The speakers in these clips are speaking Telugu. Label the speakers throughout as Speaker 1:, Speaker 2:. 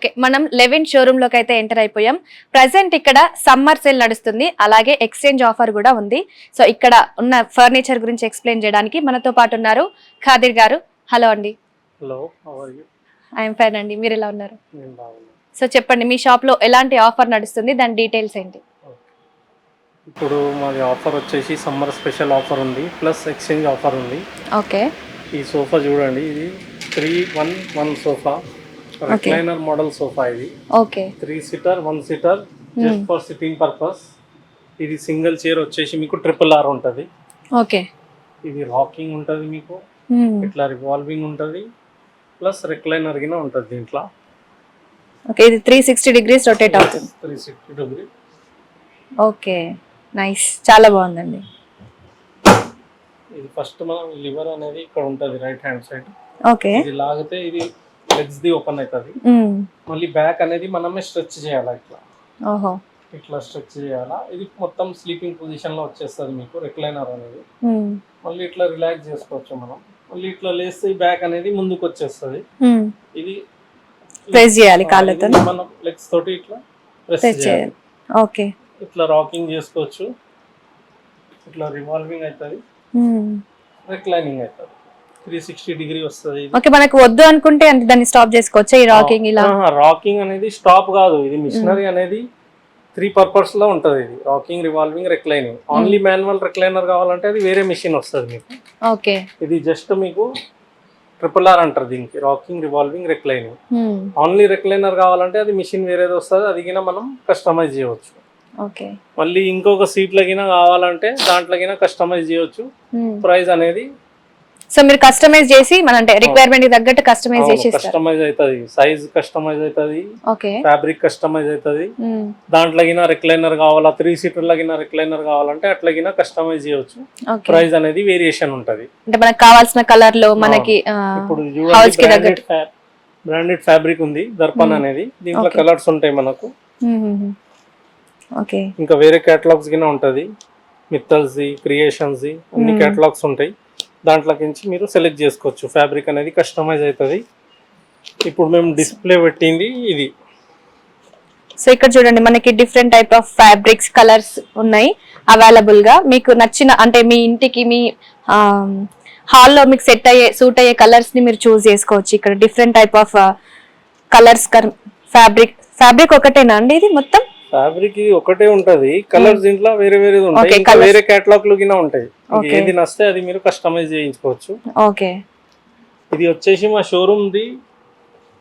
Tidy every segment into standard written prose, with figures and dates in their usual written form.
Speaker 1: ఓకే, మనం లెవిన్ షోరూమ్ లోకి అయితే ఎంటర్ అయిపోయాం. ప్రెసెంట్ ఇక్కడ సమ్మర్ సేల్ నడుస్తుంది, అలాగే ఎక్స్చేంజ్ ఆఫర్ కూడా ఉంది. సో ఇక్కడ ఉన్న ఫర్నిచర్ గురించి ఎక్స్ప్లెయిన్ చేయడానికి మనతో పాటు ఉన్నారు ఖాదిర్ గారు. హలో అండి.
Speaker 2: Hello, how are you?
Speaker 1: I'm fine అండి, మీరు ఎలా ఉన్నారు?
Speaker 2: నేను బాగున్నాను.
Speaker 1: సో చెప్పండి, మీ షాప్ లో ఎలాంటి ఆఫర్ నడుస్తుంది, దాని డీటెయిల్స్ ఏంటి?
Speaker 2: ఇప్పుడు మాది ఆఫర్ వచ్చేసి సమ్మర్ స్పెషల్ ఆఫర్ ఉంది, ప్లస్ ఎక్స్చేంజ్ ఆఫర్ ఉంది.
Speaker 1: ఓకే,
Speaker 2: ఈ సోఫా చూడండి, ఇది 3-1-1 సోఫా, రిక్లైనర్ మోడల్ సోఫా. ఇది
Speaker 1: okay
Speaker 2: 3 seater 1 seater just for sitting purpose. ఇది సింగిల్ చైర్ వచ్చేసి మీకు RRR ఉంటుంది.
Speaker 1: ఓకే,
Speaker 2: ఇది రాకింగ్ ఉంటుంది, మీకు ఇట్లా రివాల్వింగ్ ఉంటుంది, ప్లస్ రిక్లైనర్ గిన ఉంటుంది దీంట్లో.
Speaker 1: ఓకే, ఇది 360 degrees రొటేట్ అవుతుంది.
Speaker 2: 360 డిగ్రీ.
Speaker 1: ఓకే, నైస్, చాలా బాగుందండి.
Speaker 2: ఇది ఫస్ట్ మనం లివర్ అనేది ఇక్కడ ఉంటుంది రైట్ హ్యాండ్ సైడ్.
Speaker 1: ఓకే,
Speaker 2: ఇది లాగితే ఇది లెగ్స్ ది ఓపెన్ అవుతుంది. మళ్ళీ బ్యాక్ అనేది మనమే స్ట్రెచ్ చేయాలా, ఇట్లా
Speaker 1: ఓహో
Speaker 2: ఇట్లా స్ట్రెచ్ చేయాలా. ఇది మొత్తం స్లీపింగ్ పొజిషన్ లో వచ్చేస్తుంది మీకు రిక్లైనర్ అనేది. మళ్ళీ ఇట్లా రిలాక్స్ చేసుకోవచ్చు మనం. మళ్ళీ ఇట్లా లేస్తే బ్యాక్ అనేది ముందుకు వచ్చేస్తుంది. ఇది
Speaker 1: ప్రెస్ చేయాలి కాళ్ళతో,
Speaker 2: మనం లెగ్స్ తోటి ఇట్లా ప్రెస్ చేయాలి.
Speaker 1: ఓకే,
Speaker 2: ఇట్లా రాకింగ్ చేసుకోవచ్చు, ఇట్లా రివాల్వింగ్ అవుతుంది, రిక్లైనింగ్ అవుతుంది. 360 డిగ్రీ వస్తుంది.
Speaker 1: ఓకే, మనకు వద్దు అనుకుంటే అంటే దాన్ని స్టాప్ చేసుకోవచ్చా ఈ రాకింగ్? ఇలా
Speaker 2: రాకింగ్ అనేది స్టాప్ కాదు, ఇది మిషనరీ అనేది 3 పర్పస్ లో ఉంటది. ఇది rocking, revolving, reclining. Only manual recliner కావాలంటే అది వేరే మిషన్ వస్తుంది మీకు.
Speaker 1: ఓకే,
Speaker 2: ఇది జస్ట్ మీకు RRR అంటారు దీనికి, rocking, revolving, reclining. Only recliner కావాలంటే అది మిషన్ వేరేది వస్తుంది, అది గిన మనం కస్టమైజ్ చేయవచ్చు.
Speaker 1: ఓకే,
Speaker 2: మళ్ళీ ఇంకొక సీట్ల గిన కావాలంటే దాంట్లో గిన కస్టమైజ్ చేయవచ్చు. ప్రైస్ అనేది
Speaker 1: సో మీరు కస్టమైజ్ చేసి మన అంటే రిక్వైర్మెంట్ తగ్గట్టు కస్టమైజ్ చేసి
Speaker 2: కస్టమైజ్ అవుతుంది, సైజ్ కస్టమైజ్ అవుతుంది,
Speaker 1: ఓకే,
Speaker 2: ఫ్యాబ్రిక్ కస్టమైజ్ అవుతుంది. దాంట్లో గిన రిక్లైనర్ కావాలా, 3 సీటర్ల గిన రిక్లైనర్ కావాలంటే అట్లా గిన కస్టమైజ్ చేయవచ్చు. ప్రైస్ అనేది వేరియేషన్ ఉంటది,
Speaker 1: అంటే మనకు కావాల్సిన కలర్ లో మనకి.
Speaker 2: ఇప్పుడు బ్రాండెడ్ ఫ్యాబ్రిక్ ఉంది దర్పన్ అనేది, దీంట్లో కలర్స్ ఉంటాయి మనకు.
Speaker 1: ఓకే,
Speaker 2: ఇంకా వేరే కేటలాగ్స్ గిన ఉంటది, మిత్తల్స్ ది, క్రియేషన్స్ ది, అన్ని కేటలాగ్స్ ఉంటాయి. దాంట్లోకించి మీరు సెలెక్ట్ చేసుకోవచ్చు. ఫ్యాబ్రిక్ అనేది కస్టమైజ్ అవుతుంది. ఇప్పుడు మేము డిస్ప్లే పెట్టింది ఇది.
Speaker 1: సో ఇక్కడ చూడండి, మనకి different type of fabrics, colours ఉన్నాయి అవైలబుల్ గా. మీకు నచ్చిన అంటే మీ ఇంటికి మీ హాల్లో మీకు సెట్ అయ్యే సూట్ అయ్యే కలర్స్ ని మీరు చూస్ చేసుకోవచ్చు. ఇక్కడ different type of colours, fabric ఒకటేనా అండి ఇది మొత్తం?
Speaker 2: ఫ్యాబ్రిక్ ఒకటే ఉంటది, కలర్స్ దీంట్లో వేరే వేరేది ఉంటాయి, ఇంకా వేరే కేటలాగ్ లో గిన ఉంటాయి. ఏది నస్తే అది మీరు కస్టమైజ్ చేయించుకోవచ్చు.
Speaker 1: ఓకే,
Speaker 2: ఇది వచ్చేసి మా showroom the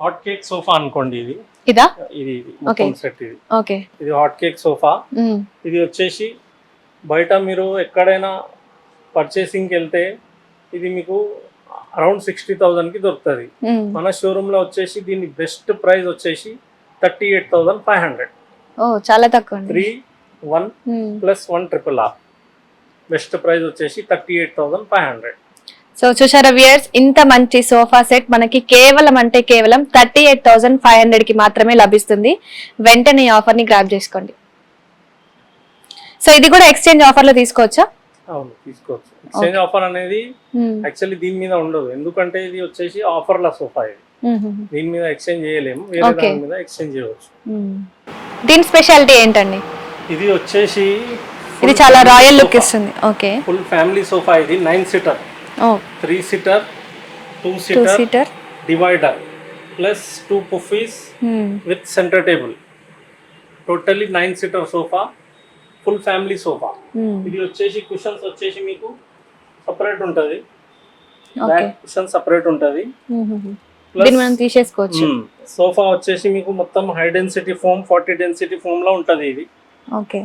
Speaker 2: hot cake sofa అనుకోండి. ఇది
Speaker 1: ఇదా?
Speaker 2: ఇది మొత్తం సెట్. ఇది
Speaker 1: ఓకే,
Speaker 2: ఇది హాట్ కేక్ సోఫా. ఇది వచ్చేసి బయట మీరు ఎక్కడైనా పర్చేసింగ్కి వెళ్తే ఇది మీకు అరౌండ్ 60,000 కి దొరుకుతుంది. మన షోరూమ్ లో వచ్చేసి దీని బెస్ట్ ప్రైస్ వచ్చేసి 38,500.
Speaker 1: ఓ, చాలా తక్కువ.
Speaker 2: 3-1 + 1 RRR. బెస్ట్ ప్రైస్ వచ్చేసి 38,500.
Speaker 1: సో చూసారా వ్యూయర్స్, ఇంత మంచి సోఫా సెట్ మనకి కేవలం 38,500 కి మాత్రమే లభిస్తుంది. వెంటనే ఈ ఆఫర్ ని గ్రాబ్ చేసుకోండి. సో ఇది కూడా ఎక్స్చేంజ్ ఆఫర్ లో తీసుకోవచ్చా?
Speaker 2: అవును, తీసుకోవచ్చు. ఎక్స్చేంజ్ ఆఫర్ అనేది యాక్చువల్లీ దీని మీద ఉండదు, ఎందుకంటే ఇది వచ్చేసి ఆఫర్ల సోఫా. ఇది దీని మీద ఎక్స్చేంజ్ చేయలేము, వేరే దాని మీద ఎక్స్చేంజ్ చేయవచ్చు.
Speaker 1: దీని స్పెషాలిటీ ఏంటండి?
Speaker 2: ఇది వచ్చేసి
Speaker 1: ఇది చాలా రాయల్ లుక్ ఇస్తుంది. Okay,
Speaker 2: full family sofa. ఇది 9 seater, 3 seater, 2 seater divider plus 2 poufs with centre table. Totally 9 seater sofa, full family sofa. ఇది వచ్చేసి కుషన్స్ వచ్చేసి మీకు సపరేట్ ఉంటది, బ్యాక్ కుషన్ సపరేట్ ఉంటది.
Speaker 1: మనం తీసేసుకోవచ్చు.
Speaker 2: సోఫా వచ్చేసి మీకు మొత్తం high density foam, 40 density foam లో ఉంటది ఇది.
Speaker 1: ఓకే,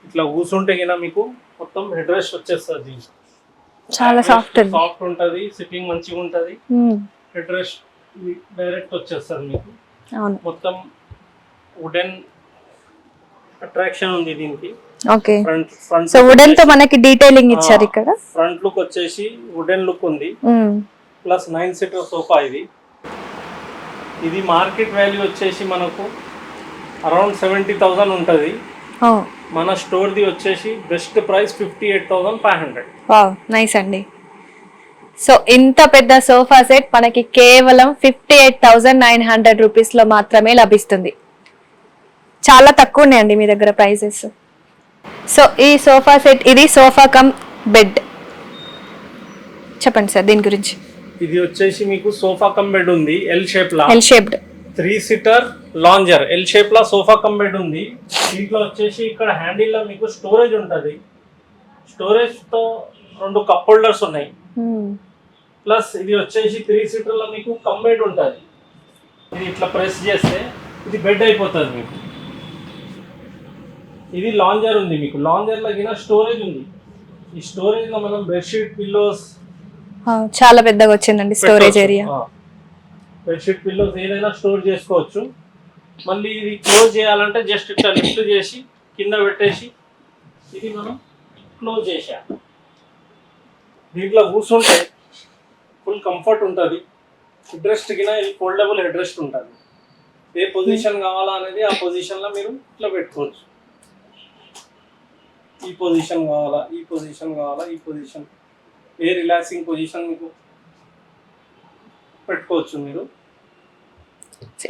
Speaker 2: ఇట్లా కూర్చుంటే గిన మీకు మొత్తం హెడ్ రెస్ట్ వచ్చేస్తుంది.
Speaker 1: చాలా సాఫ్ట్
Speaker 2: ఉంటది, సిట్టింగ్ మంచిగా ఉంటది, హెడ్ రెస్ట్ డైరెక్ట్ వచ్చేస్తుంది మీకు. మొత్తం వుడెన్ అట్రాక్షన్ ఉంది దీనికి.
Speaker 1: ఓకే, సో వుడెన్ తో మనకి డీటెయిలింగ్ ఇచ్చారు. ఇక్కడ
Speaker 2: ఫ్రంట్ లుక్ వచ్చేసి వుడెన్ లుక్ ఉంది, ప్లస్ 9 సీటర్ సోఫా. ఇది మార్కెట్ వాల్యూ వచ్చేసి మనకు అరౌండ్ 70,000 ఉంటుంది. మన స్టోర్ ది వచ్చేసి బెస్ట్ ప్రైస్ 58,500.
Speaker 1: వావ్, నైస్ అండి. సో ఇంత పెద్ద సోఫా సెట్ మనకి కేవలం 58,900 రూపీస్ లో మాత్రమే లభిస్తుంది. చాలా తక్కువ ఉన్నాయండి మీ దగ్గర ప్రైజెస్. సో ఈ సోఫా సెట్ ఇది సోఫా కమ్ బెడ్, చెప్పండి సార్ దీని గురించి.
Speaker 2: ఇది వచ్చేసి మీకు సోఫా కమ్ బెడ్ ఉంది, L
Speaker 1: shaped
Speaker 2: 3 seater lounger L shape లా సోఫా కమ్ బెడ్ ఉంది. దీంట్లో వచ్చేసి ఇక్కడ హ్యాండిల్ లో మీకు స్టోరేజ్ ఉంటది. స్టోరేజ్ తో 2 కప్ హోల్డర్స్ ఉన్నాయి. ప్లస్ ఇది వచ్చేసి 3 సీటర్ లో మీకు కమ్ బెడ్ ఉంటది. ఇది ఇట్లా ప్రెస్ చేస్తే ఇది బెడ్ అయిపోతుంది మీకు. ఇది లాంజర్ ఉంది, మీకు లాంజర్ లో గిన స్టోరేజ్ ఉంది. ఈ స్టోరేజ్ లో మనం బెడ్షీట్ పిల్లోస్
Speaker 1: చాలా పెద్దగా వచ్చిందండి స్టోరేజ్ ఏరియా.
Speaker 2: బెడ్షీట్ పిల్లోస్ ఏదైనా స్టోర్ చేసుకోవచ్చు. మళ్ళీ ఇది క్లోజ్ చేయాలంటే జస్ట్ ఇట్లా లిఫ్ట్ చేసి కింద పెట్టేసి ఇది మనం క్లోజ్ చేసాం. దీంట్లో కూర్చుంటే ఫుల్ కంఫర్ట్ ఉంటుంది. హెడ్ రెస్ట్ కింద ఇది ఫోల్డబుల్ హెడ్ రెస్ట్ ఉంటుంది. ఏ పొజిషన్ కావాలా అనేది ఆ పొజిషన్లో మీరు ఇట్లా పెట్టుకోవచ్చు. ఈ పొజిషన్ కావాలా, ఈ పొజిషన్ కావాలా, ఈ పొజిషన్, ఏ రిలాక్సింగ్ పొజిషన్ మీకు పెట్టుకోవచ్చు మీరు.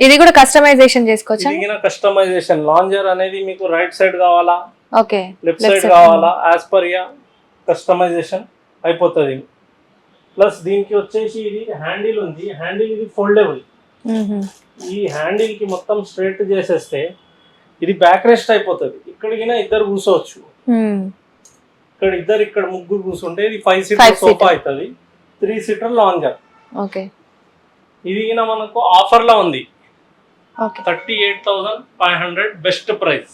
Speaker 1: ఇది కూడా కస్టమైజేషన్ చేసుకోవచ్చు.
Speaker 2: ఇది కస్టమైజేషన్ లాంజర్ అనేది మీకు రైట్ సైడ్ కావాలా,
Speaker 1: ఓకే
Speaker 2: లెఫ్ట్ సైడ్ కావాలా, యాజ్ పర్ యా కస్టమైజేషన్ అయిపోతుంది. ప్లస్ దీనికి వచ్చేసి ఇది హ్యాండిల్ ఉంది. హ్యాండిల్ ఇది ఫోల్డబుల్. ఈ హ్యాండిల్ కి మొత్తం స్ట్రైట్ చేసేస్తే ఇది బ్యాక్ రెస్ట్ అయిపోతుంది. ఇక్కడికి ఇద్దరు కూర్చోవచ్చు. ఇక్కడ ఇద్దరు, ఇక్కడ ముగ్గురు కూర్చుంటే ఇది 5 సీటర్ సోఫా అవుతుంది. 3 సీటర్ లాంజర్.
Speaker 1: ఓకే,
Speaker 2: ఇది మనకు ఆఫర్ లో ఉంది. 38,500 బెస్ట్ ప్రైస్.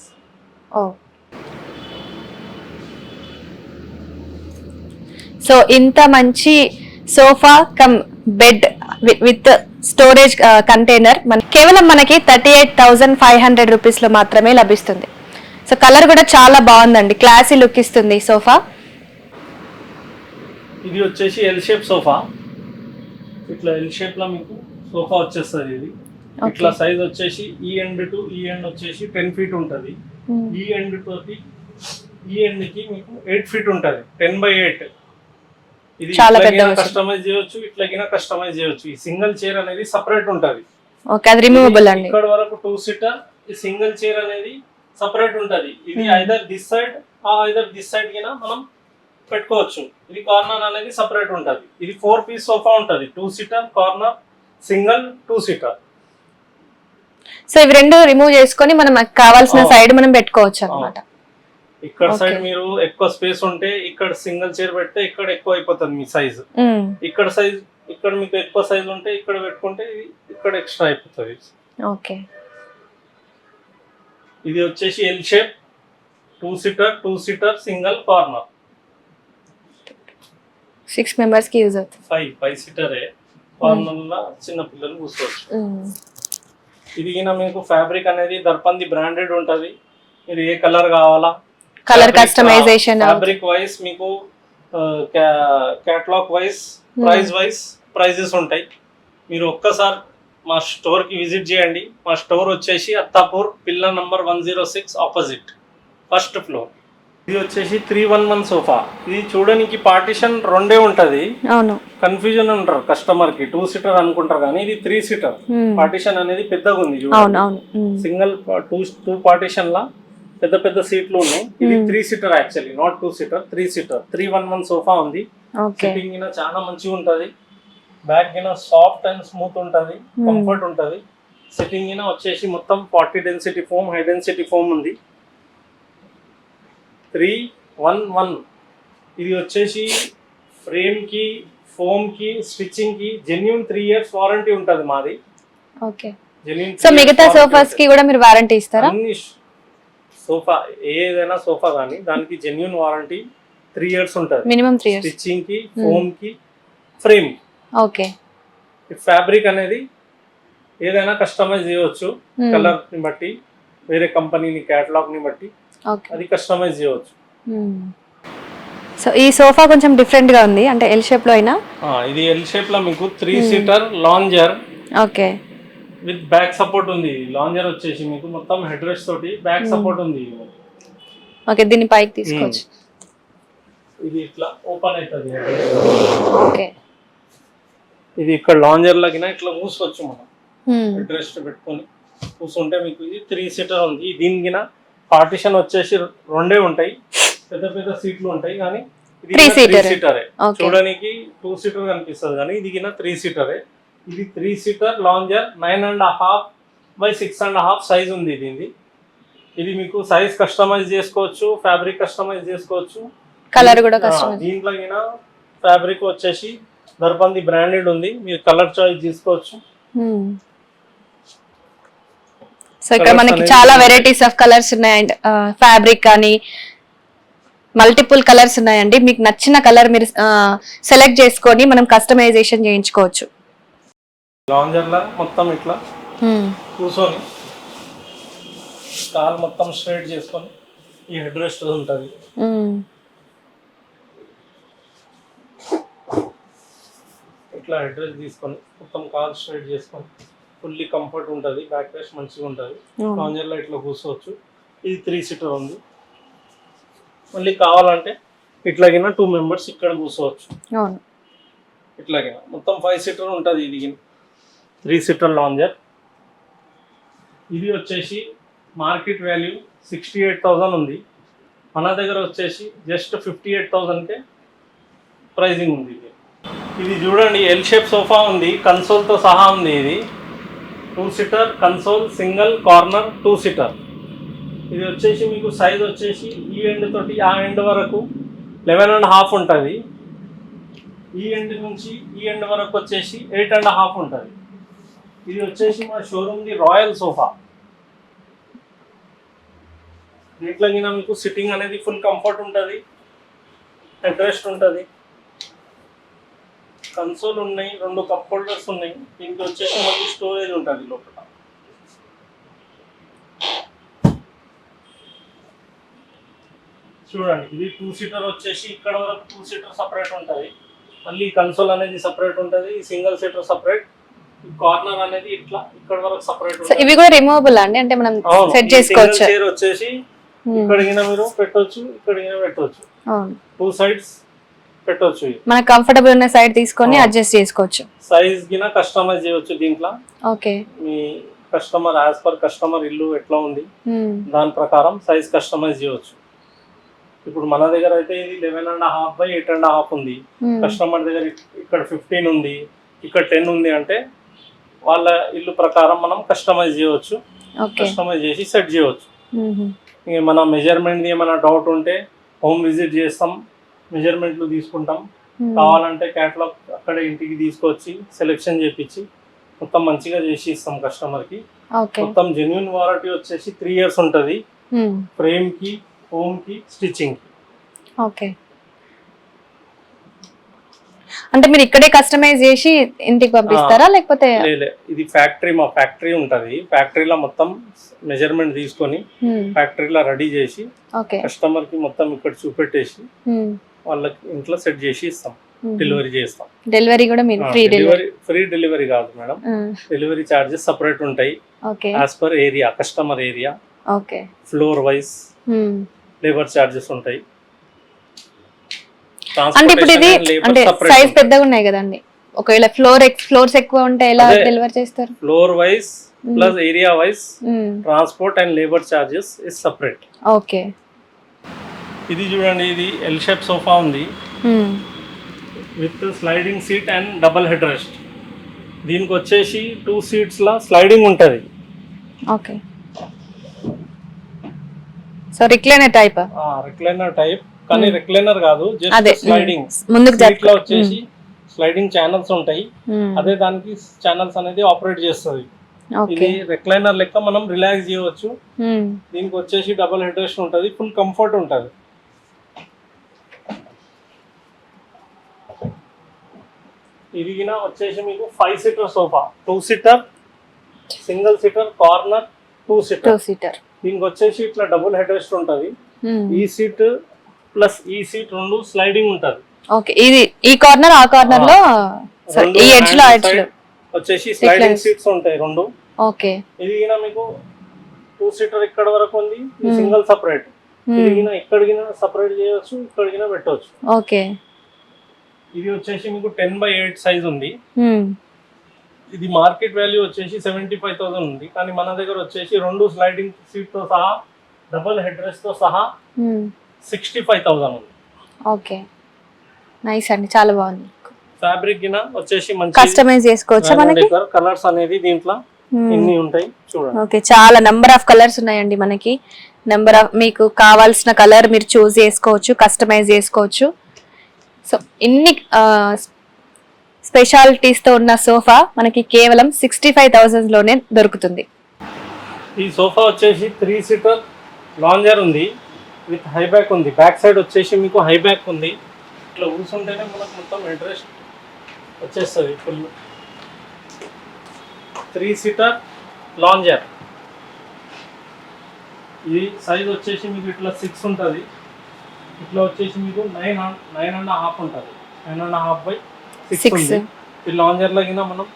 Speaker 1: సో ఇంత మంచి sofa cum bed with storage container కేవలం మనకి 38,500 రూపీస్ లో మాత్రమే లభిస్తుంది. సో కలర్ కూడా చాలా బాగుందండి, క్లాసీ లుక్ ఇస్తుంది సోఫా.
Speaker 2: ఇది వచ్చేసి ఎల్ షేప్ సోఫా. ఇట్లా ఎల్ షేప్ లో మీకు సోఫా వచ్చేస్తుంది. ఇది ఇట్లా సైజ్ వచ్చేసి ఈ ఎండ్ టు ఈ ఎండ్ వచ్చేసి 10 ఫీట్ ఉంటుంది. ఈ ఎండ్ తోటి ఈ ఎండ్ కి మీకు 8 ఫీట్ ఉంటుంది. 10x8. ఇది
Speaker 1: చాలా పెద్ద
Speaker 2: కస్టమైజ్ చేయొచ్చు, ఇట్లాగినా కస్టమైజ్ చేయొచ్చు. ఈ సింగిల్ చైర్ అనేది సపరేట్ ఉంటుంది.
Speaker 1: ఓకే, అది రిమూవబుల్ అండి.
Speaker 2: ఇక్కడ వరకు 2 సీటర్. ఈ సింగిల్ చైర్ అనేది సపరేట్ ఉంటది. ఇది either this side either this side కినా మనం పెట్టుకోవచ్చు. ఇది కార్నర్ అనేది సపరేట్ ఉంటది. ఇది 4 పీస్ సోఫా ఉంటది. 2 seater corner, single, 2 seater.
Speaker 1: So ఇవి రెండు రిమూవ్ చేసుకొని మనం కావాల్సిన సైడ్ మనం పెట్టుకోవచ్చు అన్నమాట.
Speaker 2: ఇక్కడ సైడ్ మీరు ఎక్కువ స్పేస్ ఉంటే ఇక్కడ సింగిల్ చైర్ పెడితే ఇక్కడ ఎక్కువ అయిపోతుంది మీ సైజ్. ఇక్కడ సైజ్ ఇక్కడ మీకు ఎక్కువ సైజ్ ఉంటే ఇక్కడ పెట్టుకుంటే ఇక్కడ ఎక్స్ట్రా అయిపోతుంది.
Speaker 1: ఓకే,
Speaker 2: ఇది వచ్చేసి L shape 2 seater single corner.
Speaker 1: 6 members కి యూజ్ అవుతుంది.
Speaker 2: 5 సీటరే. కార్నర్ లో చిన్న పిల్లలు కూర్చోవచ్చు. ఇది మీకు ఫ్యాబ్రిక్ అనేది దర్పంది బ్రాండెడ్ ఉంటది. మీరు ఏ కలర్ కావాలా,
Speaker 1: కలర్ కస్టమైజేషన్,
Speaker 2: ఫ్యాబ్రిక్ వైస్ మీకు catalogue wise, price wise prices ఉంటాయి. మీరు ఒక్కసారి మా స్టోర్ కి విజిట్ చేయండి. మా స్టోర్ వచ్చేసి అత్తాపూర్, పిల్ల నంబర్ 106 ఆపోజిట్, ఫస్ట్ ఫ్లోర్. ఇది వచ్చేసి 311 సోఫా. ఇది చూడడానికి పార్టిషన్ 2 ఉంటది. అవును, కన్ఫ్యూజన్ ఉంటారు కస్టమర్ కి. 2 సీటర్ అనుకుంటారు కానీ ఇది 3 సీటర్. పార్టిషన్ అనేది పెద్దగా ఉంది. సింగిల్ 2 పార్టిషన్ లా పెద్ద పెద్ద సీట్లు ఉన్నాయి. ఇది 3 seater actually, not 2 seater, 3 seater. 311 sofa ఉంది. సిట్టింగ్ గిన చాలా మంచిగా ఉంటది. బ్యాక్ గిన సాఫ్ట్ అండ్ స్మూత్ ఉంటది, కంఫర్ట్ ఉంటది. సిట్టింగ్ గిన వచ్చేసి మొత్తం 40 density foam, high density foam ఉంది. 311. ఇది వచ్చేసి ఫ్రేమ్ కి, ఫోమ్ కి, స్టిచ్చింగ్ కి జెన్యూన్ 3 years వారంటీ ఉంటది మాది.
Speaker 1: ఓకే, సో మిగతా సోఫాస్ కి కూడా మీరు వారంటీ ఇస్తారా?
Speaker 2: అన్ని సోఫా ఏదైనా సోఫా కానీ దానికి జెన్యూన్ వారంటీ 3 years ఉంటది.
Speaker 1: Minimum 3 years.
Speaker 2: స్టిచ్చింగ్ కి, ఫోమ్ కి, ఫ్రేమ్.
Speaker 1: ఓకే,
Speaker 2: ఫ్యాబ్రిక్ అనేది ఏదైనా కస్టమైజ్ చేయవచ్చు. కలర్ ని బట్టి, వేరే కంపెనీని కేటలాగ్ ని బట్టి అది కస్టమైజ్ చేయవచ్చు.
Speaker 1: సో ఈ సోఫా కొంచెం డిఫరెంట్ గా ఉంది, అంటే ఎల్ షేప్ లో అయినా.
Speaker 2: ఇది ఎల్ షేప్ లో మీకు 3 seater lounger.
Speaker 1: Okay,
Speaker 2: with back support ఉంది. లాంజర్ వచ్చేసి మీకు మొత్తం హెడ్ రెస్ట్ తోటి బ్యాక్ సపోర్ట్ ఉంది.
Speaker 1: ఓకే, దీన్ని పైకి తీసుకోవచ్చు.
Speaker 2: ఇది ఇట్లా ఓపెన్ అవుతుంది.
Speaker 1: ఓకే,
Speaker 2: ఇది ఇక్కడ లాంజర్ లాగిన ఇట్లా కూర్చోవచ్చు మనం, హెడ్ రెస్ట్ పెట్టుకొని కూర్చుంటే మీకు ఇది 3 సీటర్ ఉంది. దీనికి పార్టిషన్ వచ్చేసి 2 ఉంటాయి, పెద్ద పెద్ద సీట్లు ఉంటాయి, కానీ ఇది 3 సీటరే. చూడడానికి 2 సీటర్ కనిపిస్తుంది కానీ ఇది 3 సీటరే. ఇది 3 సీటర్ లాంజర్ 9.5 by 6.5 సైజ్ ఉంది దీనిది. ఇది మీకు సైజ్ కస్టమైజ్ చేసుకోవచ్చు, ఫ్యాబ్రిక్ కస్టమైజ్ చేసుకోవచ్చు,
Speaker 1: కలర్ కూడా కస్టమైజ్.
Speaker 2: దీంట్లో ఫ్యాబ్రిక్ వచ్చేసి దర్పంది బ్రాండెడ్ ఉంది, మీరు కలర్ చాయిస్ తీసుకోవచ్చు.
Speaker 1: సో ఇక్కడ మనకి చాలా వెరైటీస్ ఆఫ్ కలర్స్ ఉన్నాయండి, ఫ్యాబ్రిక్ కానీ మల్టిపుల్ కలర్స్ ఉన్నాయండి. మీకు నచ్చిన కలర్ మీరు సెలెక్ట్ చేసుకొని మనం కస్టమైజేషన్ చేయించుకోవచ్చు.
Speaker 2: లాంజర్ లా మొత్తం ఇట్లా కూర్చొని కాల్ మొత్తం స్ట్రైట్ చేసుకొని ఈ హెడ్ రెస్ట్ ఉంటుంది. ఇట్లా హెడ్ రెస్ట్ తీసుకొని మొత్తం కాల్ స్ట్రైట్ చేసుకొని ఫుల్లీ కంఫర్ట్ ఉంటుంది, బ్యాక్ రెస్ట్ మంచిగా ఉంటుంది. లాంజర్ లో ఇట్లా కూర్చోవచ్చు. ఇది 3 సీటర్ ఉంది. మళ్ళీ కావాలంటే ఇట్లాగిన 2 మెంబర్స్ ఇక్కడ కూర్చోవచ్చు. ఇట్లాగిన మొత్తం 5 సీటర్ ఉంటుంది. ఇది 3 సీటర్ లాంజర్. ఇది వచ్చేసి మార్కెట్ వాల్యూ 68,000 ఉంది, మన దగ్గర వచ్చేసి జస్ట్ 58,000కే ప్రైజింగ్ ఉంది. ఇది చూడండి, ఎల్ షేప్ సోఫా ఉంది, కన్సోల్తో సహా ఉంది. ఇది 2 seater console, single corner 2 seater. ఇది వచ్చేసి మీకు సైజ్ వచ్చేసి ఈ ఎండ్ తోటి ఆ ఎండ్ వరకు 11.5 ఉంటుంది. ఈ ఎండ్ నుంచి ఈ ఎండ్ వరకు వచ్చేసి 8.5 ఉంటుంది. ఇది వచ్చేసి మా షోరూమ్ది రాయల్ సోఫా. దీంట్లో మీకు సిట్టింగ్ అనేది ఫుల్ కంఫర్ట్ ఉంటుంది, హెడ్ రెస్ట్ ఉంటుంది, కన్సోల్ ఉన్నాయి, 2 కప్ హోల్డర్స్ ఉన్నాయి. దీనికి వచ్చేసి మళ్ళీ స్టోరేజ్ ఉంటుంది లోపల. చూడండి, ఇది 2 సీటర్ వచ్చేసి ఇక్కడ వరకు 2 సీటర్ సపరేట్ ఉంటుంది. మళ్ళీ కన్సోల్ అనేది సపరేట్ ఉంటుంది, సింగిల్ సీటర్ సపరేట్, కార్నర్ అనేది ఇట్లా ఇక్కడ వరకు సపరేట్ ఉంటుంది.
Speaker 1: ఇవి కూడా రిమూవబుల్ అండి, అంటే మనం సెట్ చేసుకోవచ్చు.
Speaker 2: చైర్ వచ్చేసి ఇక్కడికి మీరు పెట్టొచ్చు, ఇక్కడికి పెట్టొచ్చు, 2 సైడ్స్ పెట్టొచ్చు.
Speaker 1: మనకు కంఫర్టబుల్ ఉన్న సైడ్ తీసుకొని అడ్జస్ట్ చేసుకోవచ్చు.
Speaker 2: సైజ్ గిన కస్టమైజ్ చేయొచ్చు దీంట్లో.
Speaker 1: ఓకే,
Speaker 2: మీ కస్టమర్ యాజ్ పర్ కస్టమర్ ఇల్లు ఎట్లా ఉంది దాని ప్రకారం సైజ్ కస్టమైజ్ చేయొచ్చు. ఇప్పుడు మన దగ్గర అయితే ఇది 11.5 by 8.5 ఉంది. కస్టమర్ దగ్గర ఇక్కడ 15 ఉంది, ఇక్కడ 10 ఉంది అంటే వాళ్ళ ఇల్లు ప్రకారం మనం కస్టమైజ్ చేయవచ్చు. కస్టమైజ్ చేసి సెట్ చేయవచ్చు. మన మెజర్మెంట్ ఏమైనా డౌట్ ఉంటే హోమ్ విజిట్ చేస్తాం, మెజర్మెంట్లు తీసుకుంటాం. కావాలంటే క్యాటలాగ్ అక్కడ ఇంటికి తీసుకొచ్చి సెలెక్షన్ చేపించి మొత్తం మంచిగా చేసి ఇస్తాం కస్టమర్కి. మొత్తం జెన్యున్ వారంటీ వచ్చేసి 3 years ఉంటుంది, ఫ్రేమ్ కి, హోమ్ కి, స్టిచ్చింగ్ కి.
Speaker 1: ఓకే, అంటే మీరు ఇక్కడే కస్టమైజ్ చేసి ఇంటికి పంపిస్తారా లేకపోతే?
Speaker 2: ఇది ఫ్యాక్టరీ, మా ఫ్యాక్టరీ ఉంటది. ఫ్యాక్టరీలో మొత్తం మెజర్మెంట్ తీసుకొని ఫ్యాక్టరీలో రెడీ చేసి కస్టమర్ కి మొత్తం ఇక్కడ చూపెట్టేసి వాళ్ళకి ఇంట్లో సెట్ చేసి ఇస్తాం, డెలివరీ చేస్తాం.
Speaker 1: డెలివరీ కూడా మీరు
Speaker 2: ఫ్రీ డెలివరీ కాదు మేడం, డెలివరీ చార్జెస్ సపరేట్ ఉంటాయి as per area, customer area, floor wise labour charges ఉంటాయి.
Speaker 1: అంటే ఇప్పుడు ఇది అంటే సైజ్ పెద్దగా ఉన్నాయి కదండి, ఒకవేళ ఫ్లోర్స్ ఎక్కువ ఉంటే ఎలా డెలివర్ చేస్తారు?
Speaker 2: Floor wise plus area wise transport and labour charges is separate.
Speaker 1: Okay,
Speaker 2: ఇది చూడండి, ఇది ఎల్ షేప్ సోఫా ఉంది with sliding seat and double head rest. దీనికి వచ్చేసి 2 seats లా స్లైడింగ్ ఉంటుంది.
Speaker 1: Okay, so recliner type.
Speaker 2: Recliner type కానీ రిక్లైనర్ కాదు, జస్ట్ స్లైడింగ్. సీట్ లో వచ్చేసి స్లైడింగ్ ఛానల్స్ ఉంటాయి, అదే దానికి ఛానల్స్ అనేది ఆపరేట్ చేస్తుంది. ఇది రిక్లైనర్ లెక్క మనం రిలాక్స్ చేయవచ్చు. దీనికి వచ్చేసి డబుల్ హెడ్ రెస్ట్ ఉంటుంది, ఫుల్ కంఫర్ట్ ఉంటుంది. ఇది వచ్చేసి మీకు 5 seater sofa, 2 seater, single seater, corner, 2 seater. దీనికి వచ్చేసి ఇట్లా డబుల్ హెడ్ రెస్ట్ ఉంటుంది. ఈ సీట్ ప్లస్ ఈ సీట్ 2 స్లైడింగ్ ఉంటుంది.
Speaker 1: ఓకే, ఇది ఈ కార్నర్ ఆ కార్నర్ లో ఈ ఎడ్జ్ లో
Speaker 2: వచ్చేసి స్లైడింగ్ సీట్స్ ఉంటాయి 2.
Speaker 1: ఓకే,
Speaker 2: ఇది మీకు 2 seater ఇక్కడ వరకు ఉంది, సింగిల్ సపరేట్. ఇది ఇక్కడ సపరేట్ చేయవచ్చు, ఇక్కడ పెట్టవచ్చు.
Speaker 1: ఓకే,
Speaker 2: ఇది వచ్చేసి మీకు 10/8 సైజ్ ఉంది. ఇది మార్కెట్ వాల్యూ వచ్చేసి 75,000 ఉంది, కానీ మన దగ్గర వచ్చేసి 2 స్లైడింగ్ సీట్ తో సహా డబుల్ హెడ్ రెస్ట్ తో సహా 65,000 ఉంది.
Speaker 1: ఓకే, నైస్ అండి, చాలా బాగుంది.
Speaker 2: ఫ్యాబ్రిక్ గిన వచ్చేసి మంచి
Speaker 1: కస్టమైజ్ చేసుకోవచ్చా మనకి?
Speaker 2: కలర్స్ అనేది దీంట్లో ఇన్ని ఉంటాయి చూడండి.
Speaker 1: ఓకే, చాలా నంబర్ ఆఫ్ కలర్స్ ఉన్నాయండి మనకి. మీకు కావాల్సిన కలర్ మీరు చూస్ చేసుకోవచ్చు, కస్టమైజ్ చేసుకోవచ్చు. సో ఇన్ని స్పెషాలిటీస్ తో ఉన్న సోఫా మనకి కేవలం 65,000 లోనే దొరుకుతుంది.
Speaker 2: ఈ సోఫా వచ్చేసి 3 సీటర్ లాంజర్ ఉంది విత్ హై బ్యాక్ ఉంది. బ్యాక్ సైడ్ వచ్చేసి మీకు హై బ్యాక్ ఉంది. ఇట్లా కూర్చుంటేనే మనకు మొత్తం ఇంట్రెస్ట్ వచ్చేస్తుంది ఫుల్. 3 seater lounger. ఇది సైజ్ వచ్చేసి మీకు ఇట్లా 6 ఉంటుంది. ఇట్లా వచ్చేసి మీకు 9.5 ఉంటుంది. 9.5/6 ఉంది. ఈ లాంజర్ లాగిన మనం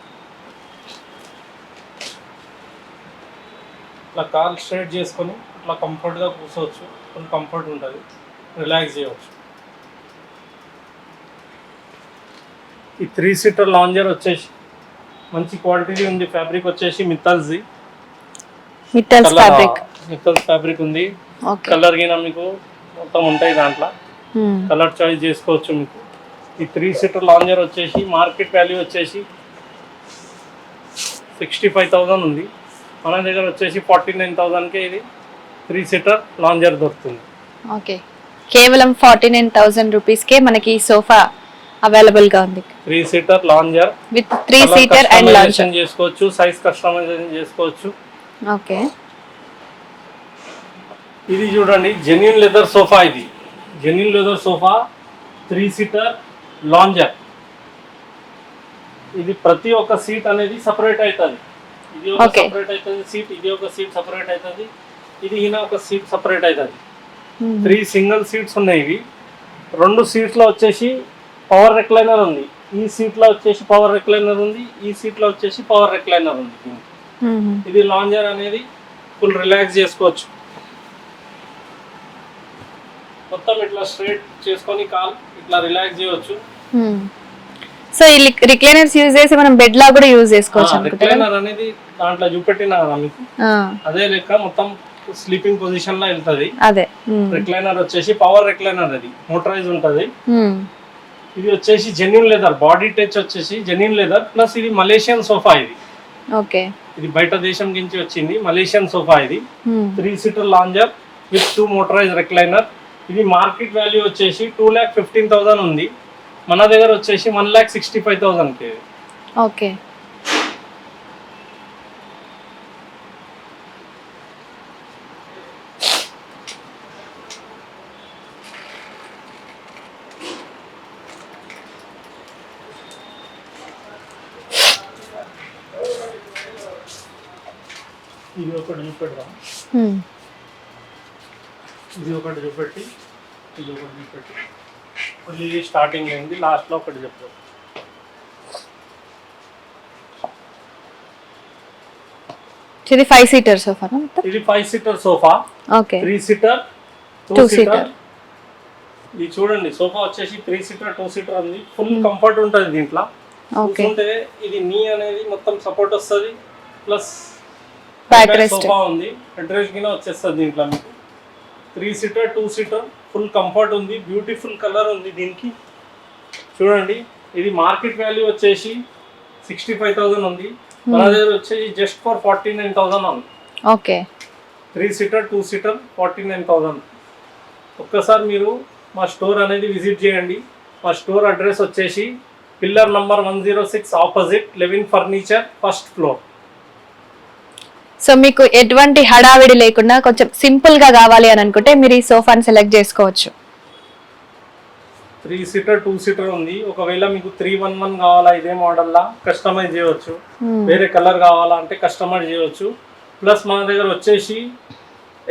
Speaker 2: ఇట్లా కాల్ స్ట్రైట్ చేసుకొని ఇట్లా కంఫర్ట్గా కూర్చోవచ్చు. ఫుల్ కంఫర్ట్ ఉంటుంది, రిలాక్స్ చేయవచ్చు. ఈ 3 సీటర్ లాంజర్ వచ్చేసి మంచి క్వాలిటీ ఉంది. ఫ్యాబ్రిక్ వచ్చేసి మిత్తల్స్ ఫ్యాబ్రిక్ ఉంది. కలర్ గిన మీకు మొత్తం ఉంటాయి దాంట్లో, కలర్ చాయిస్ చేసుకోవచ్చు మీకు. ఈ 3 సీటర్ లాంజర్ వచ్చేసి మార్కెట్ వాల్యూ వచ్చేసి 65,000 ఉంది. మన దగ్గర వచ్చేసి 49,000కే ఇది 3 సీటర్ లాంజర్ దొరుకుతుంది.
Speaker 1: ఓకే, కేవలం 49,000 రూపీస్కే మనకి ఈ సోఫా అవైలబుల్ గా ఉంది.
Speaker 2: 3 seater lounger
Speaker 1: with 3 seater and lounger
Speaker 2: చేసుకోవచ్చు, సైజ్ కస్టమైజేషన్ చేసుకోవచ్చు.
Speaker 1: ఓకే,
Speaker 2: ఇది చూడండి జెన్యూన్ లెదర్ సోఫా. ఇది genuine leather sofa 3 seater lounger. ఇది ప్రతి ఒక్క సీట్ అనేది సపరేట్ అవుతుంది. ఇది ఒక సపరేట్ అవుతుంది సీట్, ఇది ఒక సీట్ సపరేట్ అవుతుంది, ఇది ఈయన ఒక సీట్ సపరేట్ అవుతుంది. 3 సింగిల్ సీట్స్ ఉన్నాయి. ఇవి 2 సీట్స్ లో వచ్చేసి పవర్ రెక్లైనర్ ఉంది. ఈ సీట్ లో వచ్చేసి పవర్ రెక్లైనర్ ఉంది, ఈ సీట్ లో వచ్చేసి పవర్ రెక్లైనర్ ఉంది. ఇది లాంజర్ అనేది ఫుల్ రిలాక్స్ చేసుకోవచ్చు. మొత్తం ఇట్లా స్ట్రైట్ చేసుకొని కాల్ ఇట్లా రిలాక్స్ చేయవచ్చు.
Speaker 1: సో ఈ రిక్లైనర్స్ యూజ్ చేసి మనం బెడ్ లా కూడా యూజ్ చేసుకోవచ్చు.
Speaker 2: రిక్లైనర్ అనేది దాంట్లో చూపెట్టినా కదా మీకు, అదే లెక్క మొత్తం స్లీపింగ్ పొజిషన్ లో వెళ్తది. అదే రిక్లైనర్ వచ్చేసి పవర్ రిక్లైనర్, అది మోటరైజ్ ఉంటది. ఇది వచ్చేసి జెన్యూన్ లెదర్, బాడీ టచ్ వచ్చేసి జెన్యూన్ లెదర్ ప్లస్ ఇది మలేషియన్ సోఫా. ఇది
Speaker 1: ఓకే, ఇది
Speaker 2: బయట దేశం నుంచి వచ్చింది మలేషియన్ సోఫా. ఇది 3 seater lounger with 2 motorise recliner. ఇది మార్కెట్ వాల్యూ వచ్చేసి 2,15,000 ఉంది. మన దగ్గర వచ్చేసి 1,65,000కి.
Speaker 1: ఓకే,
Speaker 2: ఇది ఒకటి చూపెడదాం. ఇది ఒకటి చూపెట్టి ఇది ఒకటి చూపెట్టి మళ్ళీ ఇది స్టార్టింగ్ అయింది, లాస్ట్లో ఒకటి చెప్తాం.
Speaker 1: ఇది 5 సీటర్ సోఫా.
Speaker 2: ఇది 5 seater sofa.
Speaker 1: Okay,
Speaker 2: 3 seater 2 seater. ఇది చూడండి సోఫా వచ్చేసి 3 సీటర్ 2 సీటర్ ఉంది. ఫుల్ కంఫర్ట్ ఉంటుంది దీంట్లో. కూర్చుంటే ఇది నీ అనేది మొత్తం సపోర్ట్ వస్తుంది, ప్లస్ సోఫా ఉంది, అడ్రస్ కింద వచ్చేస్తుంది దీంట్లో మీకు. 3 సీటర్ 2 సీటర్ ఫుల్ కంఫర్ట్ ఉంది. బ్యూటిఫుల్ కలర్ ఉంది దీనికి. చూడండి ఇది మార్కెట్ వాల్యూ వచ్చేసి 65,000 ఉంది. మన దగ్గర వచ్చేసి జస్ట్ ఫర్ 49,000 ఉంది.
Speaker 1: Okay,
Speaker 2: 3 seater 2 seater 49,000. ఒక్కసారి మీరు మా స్టోర్ అనేది విజిట్ చేయండి. మా స్టోర్ అడ్రస్ వచ్చేసి pillar number 106 opposite Levin furniture, first floor.
Speaker 1: So మీకు ఎటువంటి హడావిడి లేకుండా కొంచెం సింపుల్ గా కావాలి అని అనుకుంటే మీరు ఈ సోఫాని సెలెక్ట్ చేసుకోవచ్చు.
Speaker 2: 3 సీటర్ 2 సీటర్ ఉంది. ఒకవేళ మీకు 311 కావాలా ఇదే మోడల్ లా కస్టమైజ్ చేయవచ్చు. వేరే కలర్ కావాలా అంటే కస్టమైజ్ చేయవచ్చు. ప్లస్ మన దగ్గర వచ్చేసి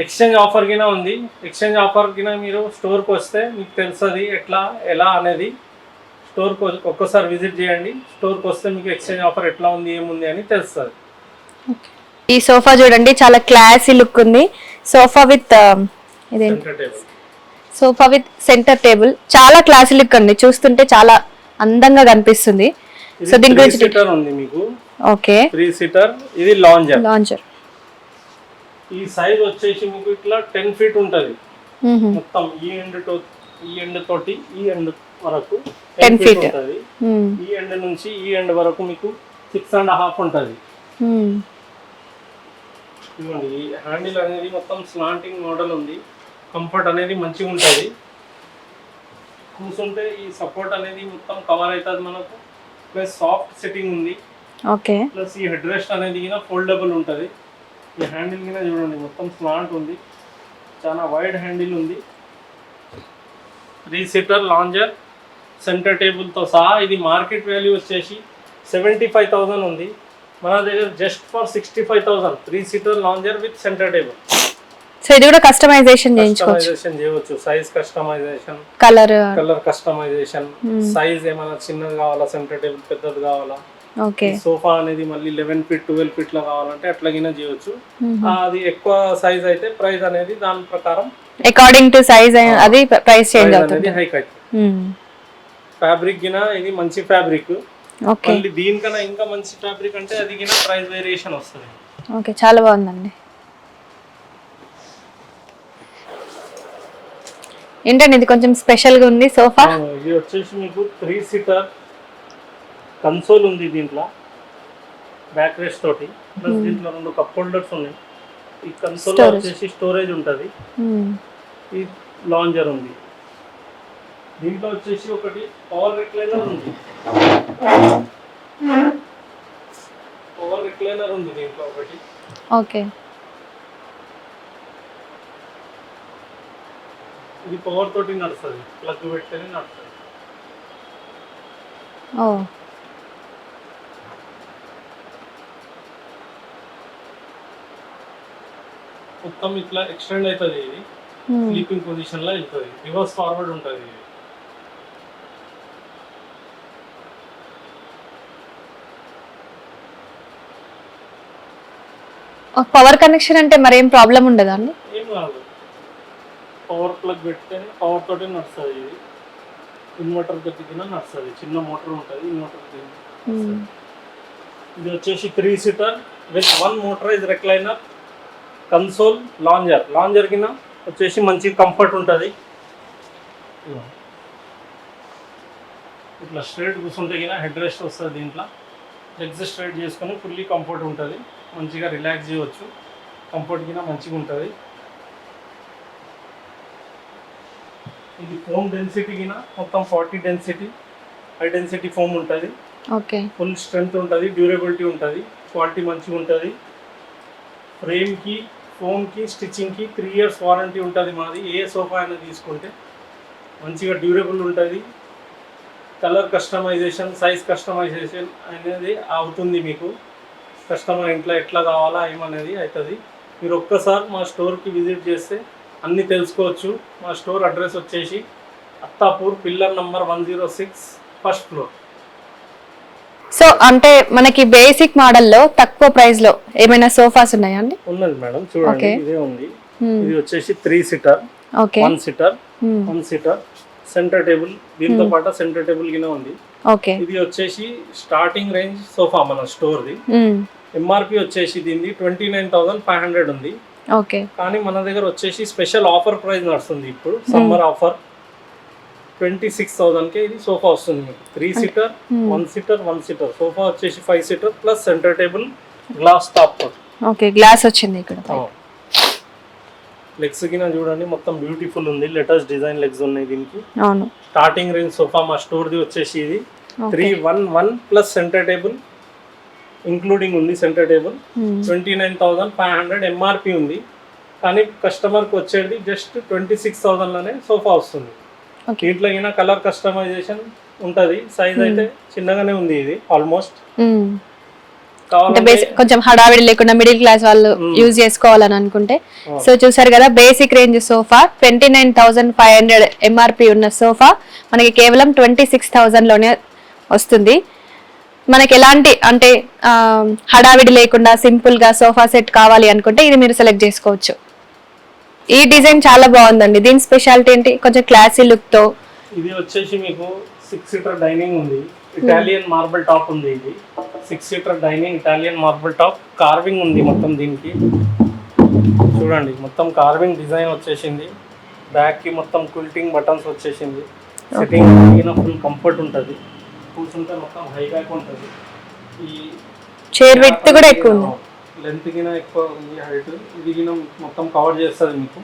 Speaker 2: ఎక్స్చేంజ్ ఆఫర్ కింద ఉంది. ఎక్స్చేంజ్ ఆఫర్ కింద మీరు స్టోర్కి వస్తే మీకు తెలుస్తుంది ఎలా అనేది. స్టోర్కి ఒక్కసారి విజిట్ చేయండి. స్టోర్కి వస్తే మీకు ఎక్స్చేంజ్ ఆఫర్ ఎట్లా ఉంది ఏముంది అని తెలుస్తుంది.
Speaker 1: ఈ సోఫా చూడండి చాలా క్లాసీ లుక్ ఉంది. సోఫా విత్ సెంటర్ టేబుల్ చాలా క్లాసీ లుక్ ఉంది. చూస్తుంటే చాలా అందంగా కనిపిస్తుంది. సో దీని గురించి
Speaker 2: సీటర్ ఉంది మీకు.
Speaker 1: Okay,
Speaker 2: 3 seater. ఇది లాంజర్.
Speaker 1: లాంచర్.
Speaker 2: ఈ సైజ్ వచ్చేసి మీకు ఇట్లా 10 ఫీట్ ఉంటది మొత్తం. ఈ ఎండ్ తోటి ఈ ఎండ్ వరకు 10 ఫీట్ ఉంటది. ఈ ఎండ్ నుంచి ఈ ఎండ్ వరకు మీకు 6.5 ఉంటది. ఇదిగోండి, ఈ హ్యాండిల్ అనేది మొత్తం స్లాంటింగ్ మోడల్ ఉంది. కంఫర్ట్ అనేది మంచిగా ఉంటుంది. కూర్చుంటే ఈ సపోర్ట్ అనేది మొత్తం కవర్ అవుతుంది మనకు. ప్లస్ సాఫ్ట్ సిట్టింగ్ ఉంది.
Speaker 1: ఓకే,
Speaker 2: ప్లస్ ఈ హెడ్ రెస్ట్ అనేది కింద ఫోల్డబుల్ ఉంటుంది. ఈ హ్యాండిల్ కింద చూడండి మొత్తం స్లాంట్ ఉంది. చాలా వైడ్ హ్యాండిల్ ఉంది. 3 సీటర్ లాంజర్ సెంటర్ టేబుల్తో సహా. ఇది మార్కెట్ వాల్యూ వచ్చేసి 75,000 ఉంది. మన దగ్గర just for 65,000 3 seater lounger with centre table.
Speaker 1: So ఇది కూడా కస్టమైజేషన్
Speaker 2: చేయవచ్చు. Size customisation,
Speaker 1: colour
Speaker 2: customisation, size ఏమైనా చిన్నది కావాలా, సెంటర్ టేబుల్ పెద్దది కావాలా,
Speaker 1: ఓకే,
Speaker 2: సోఫా అనేది మళ్ళీ 11 ఫీట్ 12 ఫీట్ లో కావాలంటే అట్లాగినా చేయవచ్చు. అది ఎక్కువ సైజ్ అయితే ప్రైస్ అనేది దాని ప్రకారం
Speaker 1: అకార్డింగ్ టు సైజ్ అది ప్రైస్ చేంజ్ అవుతుంది.
Speaker 2: హైక్ అవుతుంది. ఫ్యాబ్రిక్ గిన ఇది మంచి ఫ్యాబ్రిక్. మళ్ళీ దీనికన్నా ఇంకా మంచి ఫ్యాబ్రిక్ అంటే అది గిన ప్రైస్ వేరియేషన్ వస్తుంది.
Speaker 1: ఓకే, చాలా బాగుందండి. ఏంటండి ఇది కొంచెం స్పెషల్ గా ఉంది సోఫా.
Speaker 2: ఇది వచ్చేసి మీకు 3 సీటర్ కన్సోల్ ఉంది. దీంట్లో బ్యాక్ రెస్ట్ తోటి, ప్లస్ దీంట్లో 2 కప్ హోల్డర్స్ ఉన్నాయి. ఈ కన్సోల్ వచ్చేసి స్టోరేజ్ ఉంటుంది. ఈ లాంజర్ ఉంది. దీంట్లో వచ్చేసి ఒకటి పవర్ రిక్లైనర్ ఉంది. దీంట్లో ఒకటి.
Speaker 1: ఓకే,
Speaker 2: ఇది పవర్ తోటి నడుస్తుంది. ప్లగ్ పెడితేనే నడుస్తుంది. మొత్తం ఇట్లా ఎక్స్టెండ్ అవుతుంది. ఇది స్లీపింగ్ పొజిషన్ లో వెళ్తుంది. రివర్స్ ఫార్వర్డ్ ఉంటుంది. ఇది
Speaker 1: పవర్ కనెక్షన్ అంటే మరి ఏం ప్రాబ్లం ఉండదా అండి?
Speaker 2: ఏం కాదు. పవర్ ప్లగ్ పెడితేనే పవర్ తోటి నడుస్తుంది. ఇది ఇన్వర్టర్ దగ్గర నడుస్తుంది. చిన్న మోటార్ ఉంటుంది. ఇన్వర్టర్ ఇది వచ్చేసి 3 seater with 1 motorise recliner console lounger కింద వచ్చేసి మంచి కంఫర్ట్ ఉంటుంది. ఇట్లా స్ట్రైట్ కూర్చుంటే కింద హెడ్ రెస్ట్ వస్తుంది. దీంట్లో లెగ్స్ స్ట్రైట్ చేసుకొని ఫుల్లీ కంఫర్ట్ ఉంటుంది. మంచిగా రిలాక్స్ చేయవచ్చు. కంఫర్ట్ కింద మంచిగా ఉంటుంది. ఇది ఫోమ్ డెన్సిటీ కింద మొత్తం 40 డెన్సిటీ, హై డెన్సిటీ ఫోమ్ ఉంటుంది.
Speaker 1: ఓకే,
Speaker 2: ఫుల్ స్ట్రెంగ్త్ ఉంటుంది. డ్యూరబిలిటీ ఉంటుంది. క్వాలిటీ మంచిగా ఉంటుంది. ఫ్రేమ్కి, ఫోమ్కి, స్టిచ్చింగ్కి 3 ఇయర్స్ వారంటీ ఉంటుంది మాది. ఏ సోఫా అయినా తీసుకుంటే మంచిగా డ్యూరబుల్ ఉంటుంది. కలర్ కస్టమైజేషన్, సైజ్ కస్టమైజేషన్ అనేది అవుతుంది. మీకు కస్టమర్ ఇంట్లో ఎట్లా కావాలా ఏమనేది అవుతుంది. మీరు ఒక్కసారి మా స్టోర్కి విజిట్ చేస్తే అన్నీ తెలుసుకోవచ్చు. మా స్టోర్ అడ్రస్ వచ్చేసి Attapur, pillar number 106, first floor.
Speaker 1: So అంటే మనకి బేసిక్ మోడల్లో తక్కువ ప్రైస్ లో ఏమైనా సోఫాస్ ఉన్నాయా అండి?
Speaker 2: ఉన్నది మేడం, చూడండి. ఇదే ఉంది. ఇది వచ్చేసి 3 seater, 1 seater, 1 seater centre table. దీంతో పాటు సెంటర్ టేబుల్ కింద ఉంది. ఇది వచ్చేసి స్టార్టింగ్ రేంజ్ సోఫా మన స్టోర్ది. ఎంఆర్పి వచ్చేసి దీన్ని 29,500 ఉంది. కానీ మన దగ్గర వచ్చేసి స్పెషల్ ఆఫర్ ప్రైస్ నడుస్తుంది ఇప్పుడు. సమ్మర్ ఆఫర్ 26,000 కే ఇది సోఫా వస్తుంది మీకు. 3 సీటర్, 1 సీటర్, 1 సీటర్ సోఫా వచ్చేసి 5 seater plus centre table, glass top.
Speaker 1: Okay, glass వచ్చింది ఇక్కడ.
Speaker 2: లెగ్స్ కింద చూడండి మొత్తం బ్యూటిఫుల్ ఉంది. లేటెస్ట్ డిజైన్ లెగ్స్ ఉన్నాయి దీనికి. అవును, స్టార్టింగ్ రేంజ్ సోఫా మా స్టోర్ ది వచ్చేసి ఇది 311 ప్లస్ సెంటర్ టేబుల్ ఇంక్లూడింగ్ ఉంది. సెంటర్ టేబుల్ 29,500 ఎంఆర్పి ఉంది. కానీ కస్టమర్కి వచ్చేది జస్ట్ 26,000 లోనే సోఫా వస్తుంది. దీంట్లో అయినా కలర్ కస్టమైజేషన్ ఉంటుంది. సైజ్ అయితే చిన్నగానే ఉంది. ఇది ఆల్మోస్ట్
Speaker 1: కొంచెం హడావిడి లేకుండా మిడిల్ క్లాస్ వాళ్ళు యూజ్ చేసుకోవాలని అనుకుంటే. సో చూసారు కదా, బేసిక్ రేంజ్ సోఫా 29,500 ఎంఆర్పి ఉన్న సోఫా మనకి కేవలం 26,000 లోనే వస్తుంది. మనకి ఎలాంటి అంటే హడావిడి లేకుండా సింపుల్ గా సోఫా సెట్ కావాలి అనుకుంటే ఇది మీరు సెలెక్ట్ చేసుకోవచ్చు. ఈ డిజైన్ చాలా బాగుందండి. దీని స్పెషాలిటీ ఏంటి? కొంచెం క్లాసీ లుక్ తో
Speaker 2: ఇది వచ్చేసి మీకు 6 సీటర్ డైనింగ్ ఉంది, ఇటాలియన్ మార్బుల్ టాప్ ఉంది. ఇది 6 seater dining Italian marble top, carving ఉంది మొత్తం దీనికి. చూడండి మొత్తం కార్వింగ్ డిజైన్ వచ్చేసింది. బ్యాక్ కి మొత్తం క్విల్టింగ్ బటన్స్ వచ్చేసింది. సిట్టింగ్ అయినా ఫుల్ కంఫర్ట్ ఉంటుంది, కూర్చుంటే మొత్తం హై బ్యాక్ ఉంటుంది. ఈ
Speaker 1: చైర్ విడ్త్ కూడా ఎక్కువ ఉంది,
Speaker 2: లెంత్ కింద ఎక్కువ ఉంది హైట్. ఇది కింద మొత్తం కవర్ చేస్తుంది మీకు.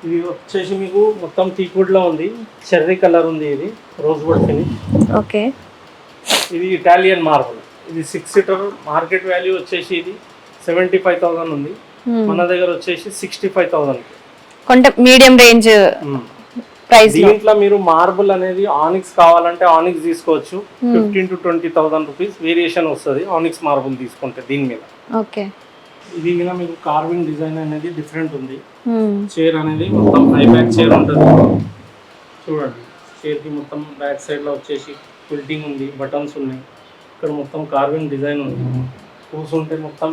Speaker 2: ఇది వచ్చేసి మీకు మొత్తం టీక్వుడ్ లో ఉంది, చెర్రీ కలర్ ఉంది, ఇది రోజ్ వుడ్ ఫినిష్.
Speaker 1: ఓకే,
Speaker 2: ఇది ఇటాలియన్ మార్బుల్. ఇది 6 సీటర్, మార్కెట్ వాల్యూ వచ్చేసి ఇది 75,000 ఉంది. మన దగ్గర వచ్చేసి 65,000.
Speaker 1: కొంచెం మీడియం రేంజ్ ప్రైస్.
Speaker 2: దీంట్లో మీరు మార్బుల్ అనేది ఆనిక్స్ కావాలంటే ఆనిక్స్ తీసుకోవచ్చు. 15,000 to 20,000 రూపీస్ వేరియేషన్ వస్తుంది ఆనిక్స్ మార్బుల్ తీసుకుంటే దీని మీద.
Speaker 1: ఓకే,
Speaker 2: ఇది మీద మీకు కార్వింగ్ డిజైన్ అనేది డిఫరెంట్ ఉంది. చైర్ అనేది మొత్తం హై బ్యాక్ చైర్ ఉంటుంది. చూడండి చైర్ కి మొత్తం బ్యాక్ సైడ్ లో వచ్చేసి క్విల్టింగ్ ఉంది, బటన్స్ ఉన్నాయి. ఇక్కడ మొత్తం కార్వింగ్ డిజైన్ ఉంది. కూర్చుంటే మొత్తం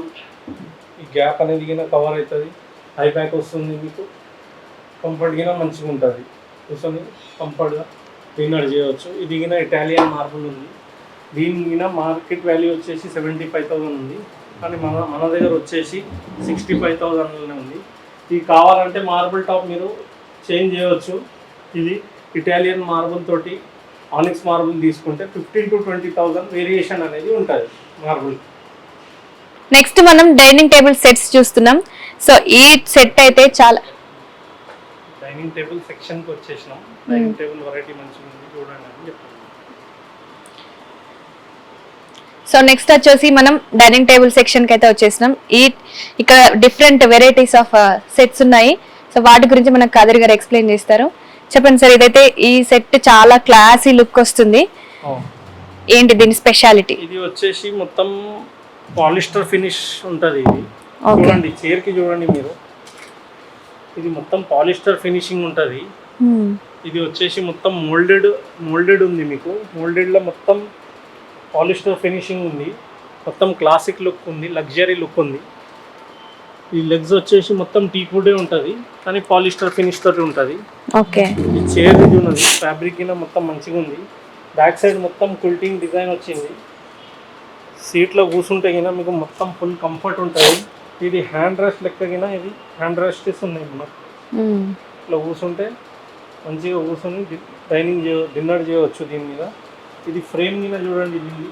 Speaker 2: ఈ గ్యాప్ అనేది కింద కవర్ అవుతుంది, హై బ్యాక్ వస్తుంది మీకు. కంఫర్ట్ కింద మంచిగా ఉంటుంది, కూర్చొని కంఫర్ట్గా డిన్నర్ చేయవచ్చు. ఇది కింద ఇటాలియన్ మార్బుల్ ఉంది. దీని కింద మార్కెట్ వాల్యూ వచ్చేసి 75,000 ఉంది, కానీ మన దగ్గర వచ్చేసి 65,000 ఉంది. ఇది కావాలంటే మార్బుల్ టాప్ మీరు చేంజ్ చేయవచ్చు. ఇది ఇటాలియన్ మార్బుల్ తోటి ఆనిక్స్ మార్బుల్ తీసుకుంటే 15,000 to 20,000 వేరియేషన్ అనేది ఉంటుంది మార్బుల్.
Speaker 1: నెక్స్ట్ మనం డైనింగ్ టేబుల్ సెట్స్ చూస్తున్నాం. సో ఈ సెట్ అయితే చాలా
Speaker 2: డైనింగ్ టేబుల్ సెక్షన్కి వచ్చేసినాం. డైనింగ్ టేబుల్ వెరైటీ మంచిగా ఉంది, చూడండి అని చెప్తాను.
Speaker 1: సో నెక్స్ట్ వచ్చేసి మనం డైనింగ్ టేబుల్ సెక్షన్కి అయితే వచ్చేసినాం. ఇక్కడ డిఫరెంట్ వెరైటీస్ ఆఫ్ సెట్స్ ఉన్నాయి. సో వాటి గురించి మనకు కాదర్ గారు ఎక్స్ప్లెయిన్ చేస్తారు. చెప్పండి సార్. ఇదైతే ఈ సెట్ చాలా క్లాసీ లుక్ వస్తుంది, ఏంటి దీని స్పెషాలిటీ?
Speaker 2: ఇది వచ్చేసి మొత్తం పాలిస్టర్ ఫినిష్ ఉంటుంది. ఇది చూడండి చైర్ కి చూడండి మీరు, ఇది మొత్తం పాలిస్టర్ ఫినిషింగ్ ఉంటుంది. ఇది వచ్చేసి మొత్తం మోల్డెడ్ ఉంది మీకు. మోల్డెడ్ లో మొత్తం పాలిస్టర్ ఫినిషింగ్ ఉంది, మొత్తం క్లాసిక్ లుక్ ఉంది, లగ్జరీ లుక్ ఉంది. ఈ లెగ్స్ వచ్చేసి మొత్తం టీక్వుడ్ ఉంటుంది, కానీ పాలిస్టర్ ఫినిష్ తోటి ఉంటుంది.
Speaker 1: ఓకే,
Speaker 2: ఈ చైర్ ఇది ఉన్నది ఫ్యాబ్రిక్ కింద మొత్తం మంచిగా ఉంది. బ్యాక్ సైడ్ మొత్తం క్విల్టింగ్ డిజైన్ వచ్చింది. సీట్లో కూర్చుంటే కింద మీకు మొత్తం ఫుల్ కంఫర్ట్ ఉంటుంది. ఇది హ్యాండ్ రెస్ట్ లెక్క కింద, ఇది హ్యాండ్ రెస్ట్స్ ఉన్నాయి మనకు. ఇట్లా కూర్చుంటే మంచిగా కూర్చొని డిన్నర్ చేయవచ్చు దీని మీద. ఇది ఫ్రేమ్ మీద చూడండి, ఇది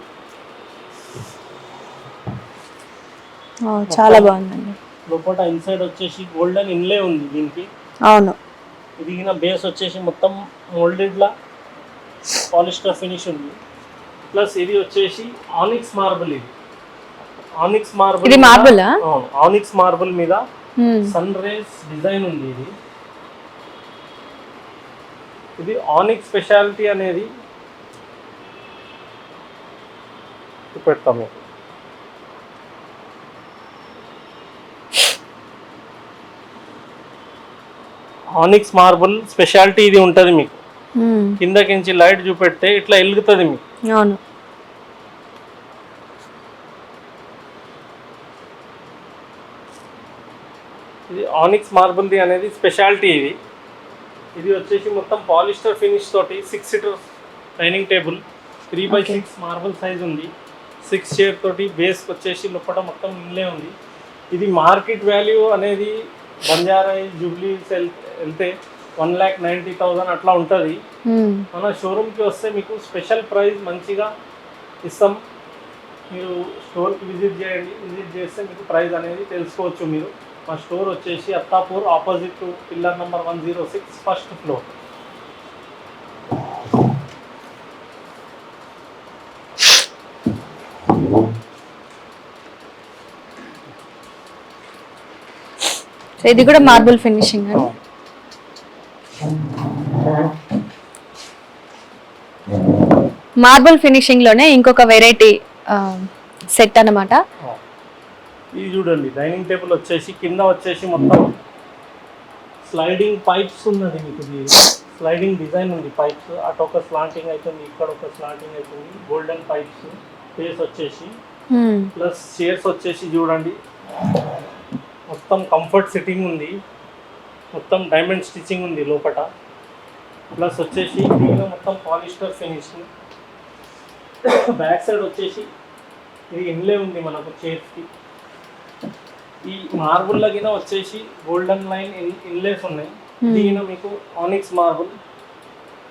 Speaker 1: చాలా బాగుందండి.
Speaker 2: లోపల ఇన్సైడ్ వచ్చేసి గోల్డెన్ ఇన్లే ఉంది దీనికి.
Speaker 1: అవును,
Speaker 2: ఇది బేస్ వచ్చేసి మొత్తం మోల్డెడ్లా పాలిస్టర్ ఫినిష్ ఉంది. ప్లస్ ఇది వచ్చేసి ఆనిక్స్ మార్బుల్. ఇది ఆనిక్స్ మార్బుల్,
Speaker 1: ఇది మార్బుల్.
Speaker 2: ఆనిక్స్ మార్బుల్ మీద సన్ రేస్ డిజైన్ ఉంది. ఇది ఆనిక్స్ స్పెషాలిటీ అనేది చూపెడతాం మీకు. ఆనిక్స్ మార్బుల్ స్పెషాలిటీ ఇది ఉంటుంది మీకు. కిందకించి లైట్ చూపెడితే ఇట్లా వెలుగుతుంది మీకు.
Speaker 1: అవును,
Speaker 2: ఇది ఆనిక్స్ మార్బుల్ది అనేది స్పెషాలిటీ. ఇది వచ్చేసి మొత్తం పాలిస్టర్ ఫినిష్ తోటి 6 seater dining table, 3x6 marble size ఉంది. 6 చైర్ తోటి బేస్ వచ్చేసి లోపల మొత్తం ఇల్లే ఉంది. ఇది మార్కెట్ వాల్యూ అనేది బంజారా జూబ్లీ వెళ్తే 1,90,000 అట్లా ఉంటుంది. మన షోరూమ్కి వస్తే మీకు స్పెషల్ ప్రైస్ మంచిగా ఇస్తాం. మీరు స్టోర్కి విజిట్ చేయండి, విజిట్ చేస్తే మీకు ప్రైస్ అనేది తెలుసుకోవచ్చు. మీరు మా స్టోర్ వచ్చేసి Attapur, opposite to pillar number 106, first floor.
Speaker 1: ఇది కూడా మార్బుల్ ఫినిషింగ్ అండి. మార్బుల్ ఫినిషింగ్ లోనే ఇంకొక వెరైటీ సెట్ అన్నమాట.
Speaker 2: ఇది చూడండి డైనింగ్ టేబుల్ వచ్చేసి కింద వచ్చేసి మొత్తం స్లైడింగ్ పైప్స్ ఉన్నది మీకు. స్లైడింగ్ డిజైన్ ఉంది పైప్స్. అటు ఒక స్లాంటింగ్ అవుతుంది, ఇక్కడ ఒక స్లాంటింగ్ అవుతుంది. గోల్డెన్ పైప్స్ ఫేస్ వచ్చేసి, ప్లస్ చైర్స్ వచ్చేసి చూడండి మొత్తం కంఫర్ట్ సిట్టింగ్ ఉంది. మొత్తం డైమండ్ స్టిచ్చింగ్ ఉంది లోపల. ప్లస్ వచ్చేసి దీనిలో మొత్తం పాలిస్టర్ ఫినిషింగ్. బ్యాక్ సైడ్ వచ్చేసి ఇది ఇన్లే ఉంది మనకు చైర్స్కి. ఈ మార్బుల్ లగిన వచ్చేసి గోల్డెన్ లైన్ ఇన్లేస్ ఉన్నాయి. దీనిన మీకు ఆనిక్స్ మార్బుల్,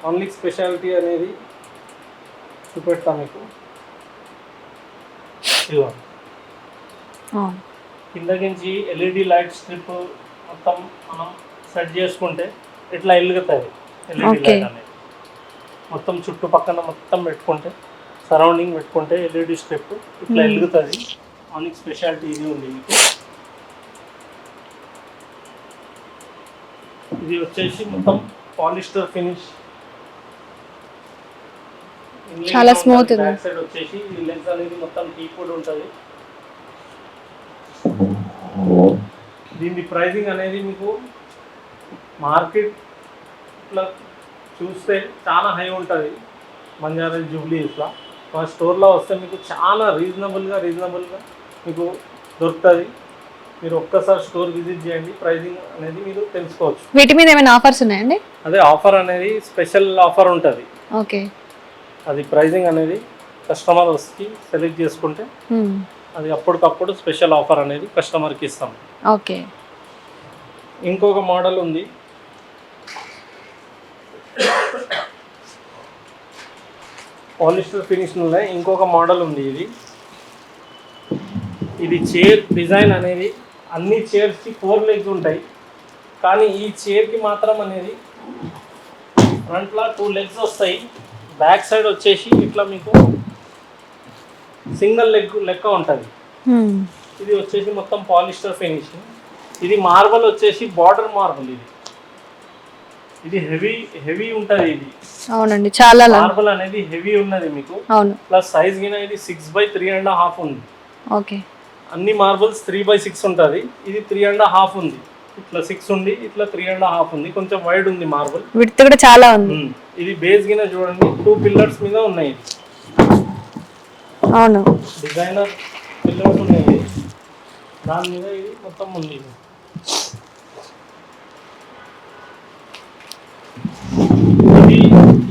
Speaker 2: ఆనిక్స్ స్పెషాలిటీ అనేది చూపెడతా మీకు. కిందకించి ఎల్ఈడి లైట్ స్ట్రిప్ మొత్తం మనం సెట్ చేసుకుంటే ఇట్లా వెలుగుతుంది. ఎల్ఈడి లైట్ అనేది మొత్తం చుట్టుపక్కల మొత్తం పెట్టుకుంటే, సరౌండింగ్ పెట్టుకుంటే ఎల్ఈడి స్ట్రిప్ ఇట్లా వెలుగుతుంది. ఆనిక్స్ స్పెషాలిటీ ఇది ఉంది మీకు. ఇది వచ్చేసి మొత్తం పాలిస్టర్ ఫినిష్,
Speaker 1: చాలా స్మూత్.
Speaker 2: బ్యాక్ సైడ్ వచ్చేసి ఈ లెన్స్ అనేది మొత్తం టీపోడ్ ఉంటుంది. దీని ప్రైజింగ్ అనేది మీకు మార్కెట్లో చూస్తే చాలా హై ఉంటుంది. బంజారా జూబ్లీస్లో మా స్టోర్లో వస్తే మీకు చాలా రీజనబుల్గా మీకు దొరుకుతుంది. మీరు ఒక్కసారి స్టోర్ విజిట్ చేయండి, ప్రైజింగ్ అనేది మీరు తెలుసుకోవచ్చు.
Speaker 1: వీటి మీద ఏమైనా ఆఫర్స్ ఉన్నాయండి?
Speaker 2: అదే ఆఫర్ అనేది స్పెషల్ ఆఫర్ ఉంటుంది.
Speaker 1: ఓకే,
Speaker 2: అది ప్రైజింగ్ అనేది కస్టమర్ వచ్చి సెలెక్ట్ చేసుకుంటే అది అప్పటికప్పుడు స్పెషల్ ఆఫర్ అనేది కస్టమర్కి ఇస్తాం.
Speaker 1: ఓకే,
Speaker 2: ఇంకొక మోడల్ ఉంది. పాలిస్టర్ ఫినిష్లో ఇంకొక మోడల్ ఉంది. ఇది చైర్ డిజైన్ అనేది అన్ని చైర్స్కి 4 legs ఉంటాయి, కానీ ఈ చైర్కి మాత్రం అనేది ఫ్రంట్లో 2 legs వస్తాయి. బ్యాక్ సైడ్ వచ్చేసి ఇట్లా మీకు సింగిల్ లెక్క ఉంటుంది. ఇది వచ్చేసి మొత్తం పాలిస్టర్ ఫినిషింగ్. ఇది మార్బల్ వచ్చేసి బార్డర్ మార్బల్. ఇది హెవీ ఉంటుంది. ఇది
Speaker 1: అవునండి, చాలా
Speaker 2: మార్బల్ అనేది హెవీ ఉన్నది మీకు.
Speaker 1: అవును,
Speaker 2: ప్లస్ సైజ్ గిన ఇది 6/3.5 ఉంది.
Speaker 1: ఓకే,
Speaker 2: అన్ని మార్బల్స్ 3/6 ఉంటుంది. ఇది 3.5 ఉంది. ఇట్లా 6 ఉంది, ఇట్లా 3.5 ఉంది. కొంచెం వైడ్ ఉంది మార్బల్,
Speaker 1: విడ్త్ కూడా చాలా ఉంది.
Speaker 2: ఇది బేస్ గిన చూడండి 2 పిల్లర్స్ మీద ఉన్నాయి.
Speaker 1: అవును,
Speaker 2: డిజైనర్ పిల్లర్స్ ఉన్నాయి. దాని మీద ఇది మొత్తం ఉంది.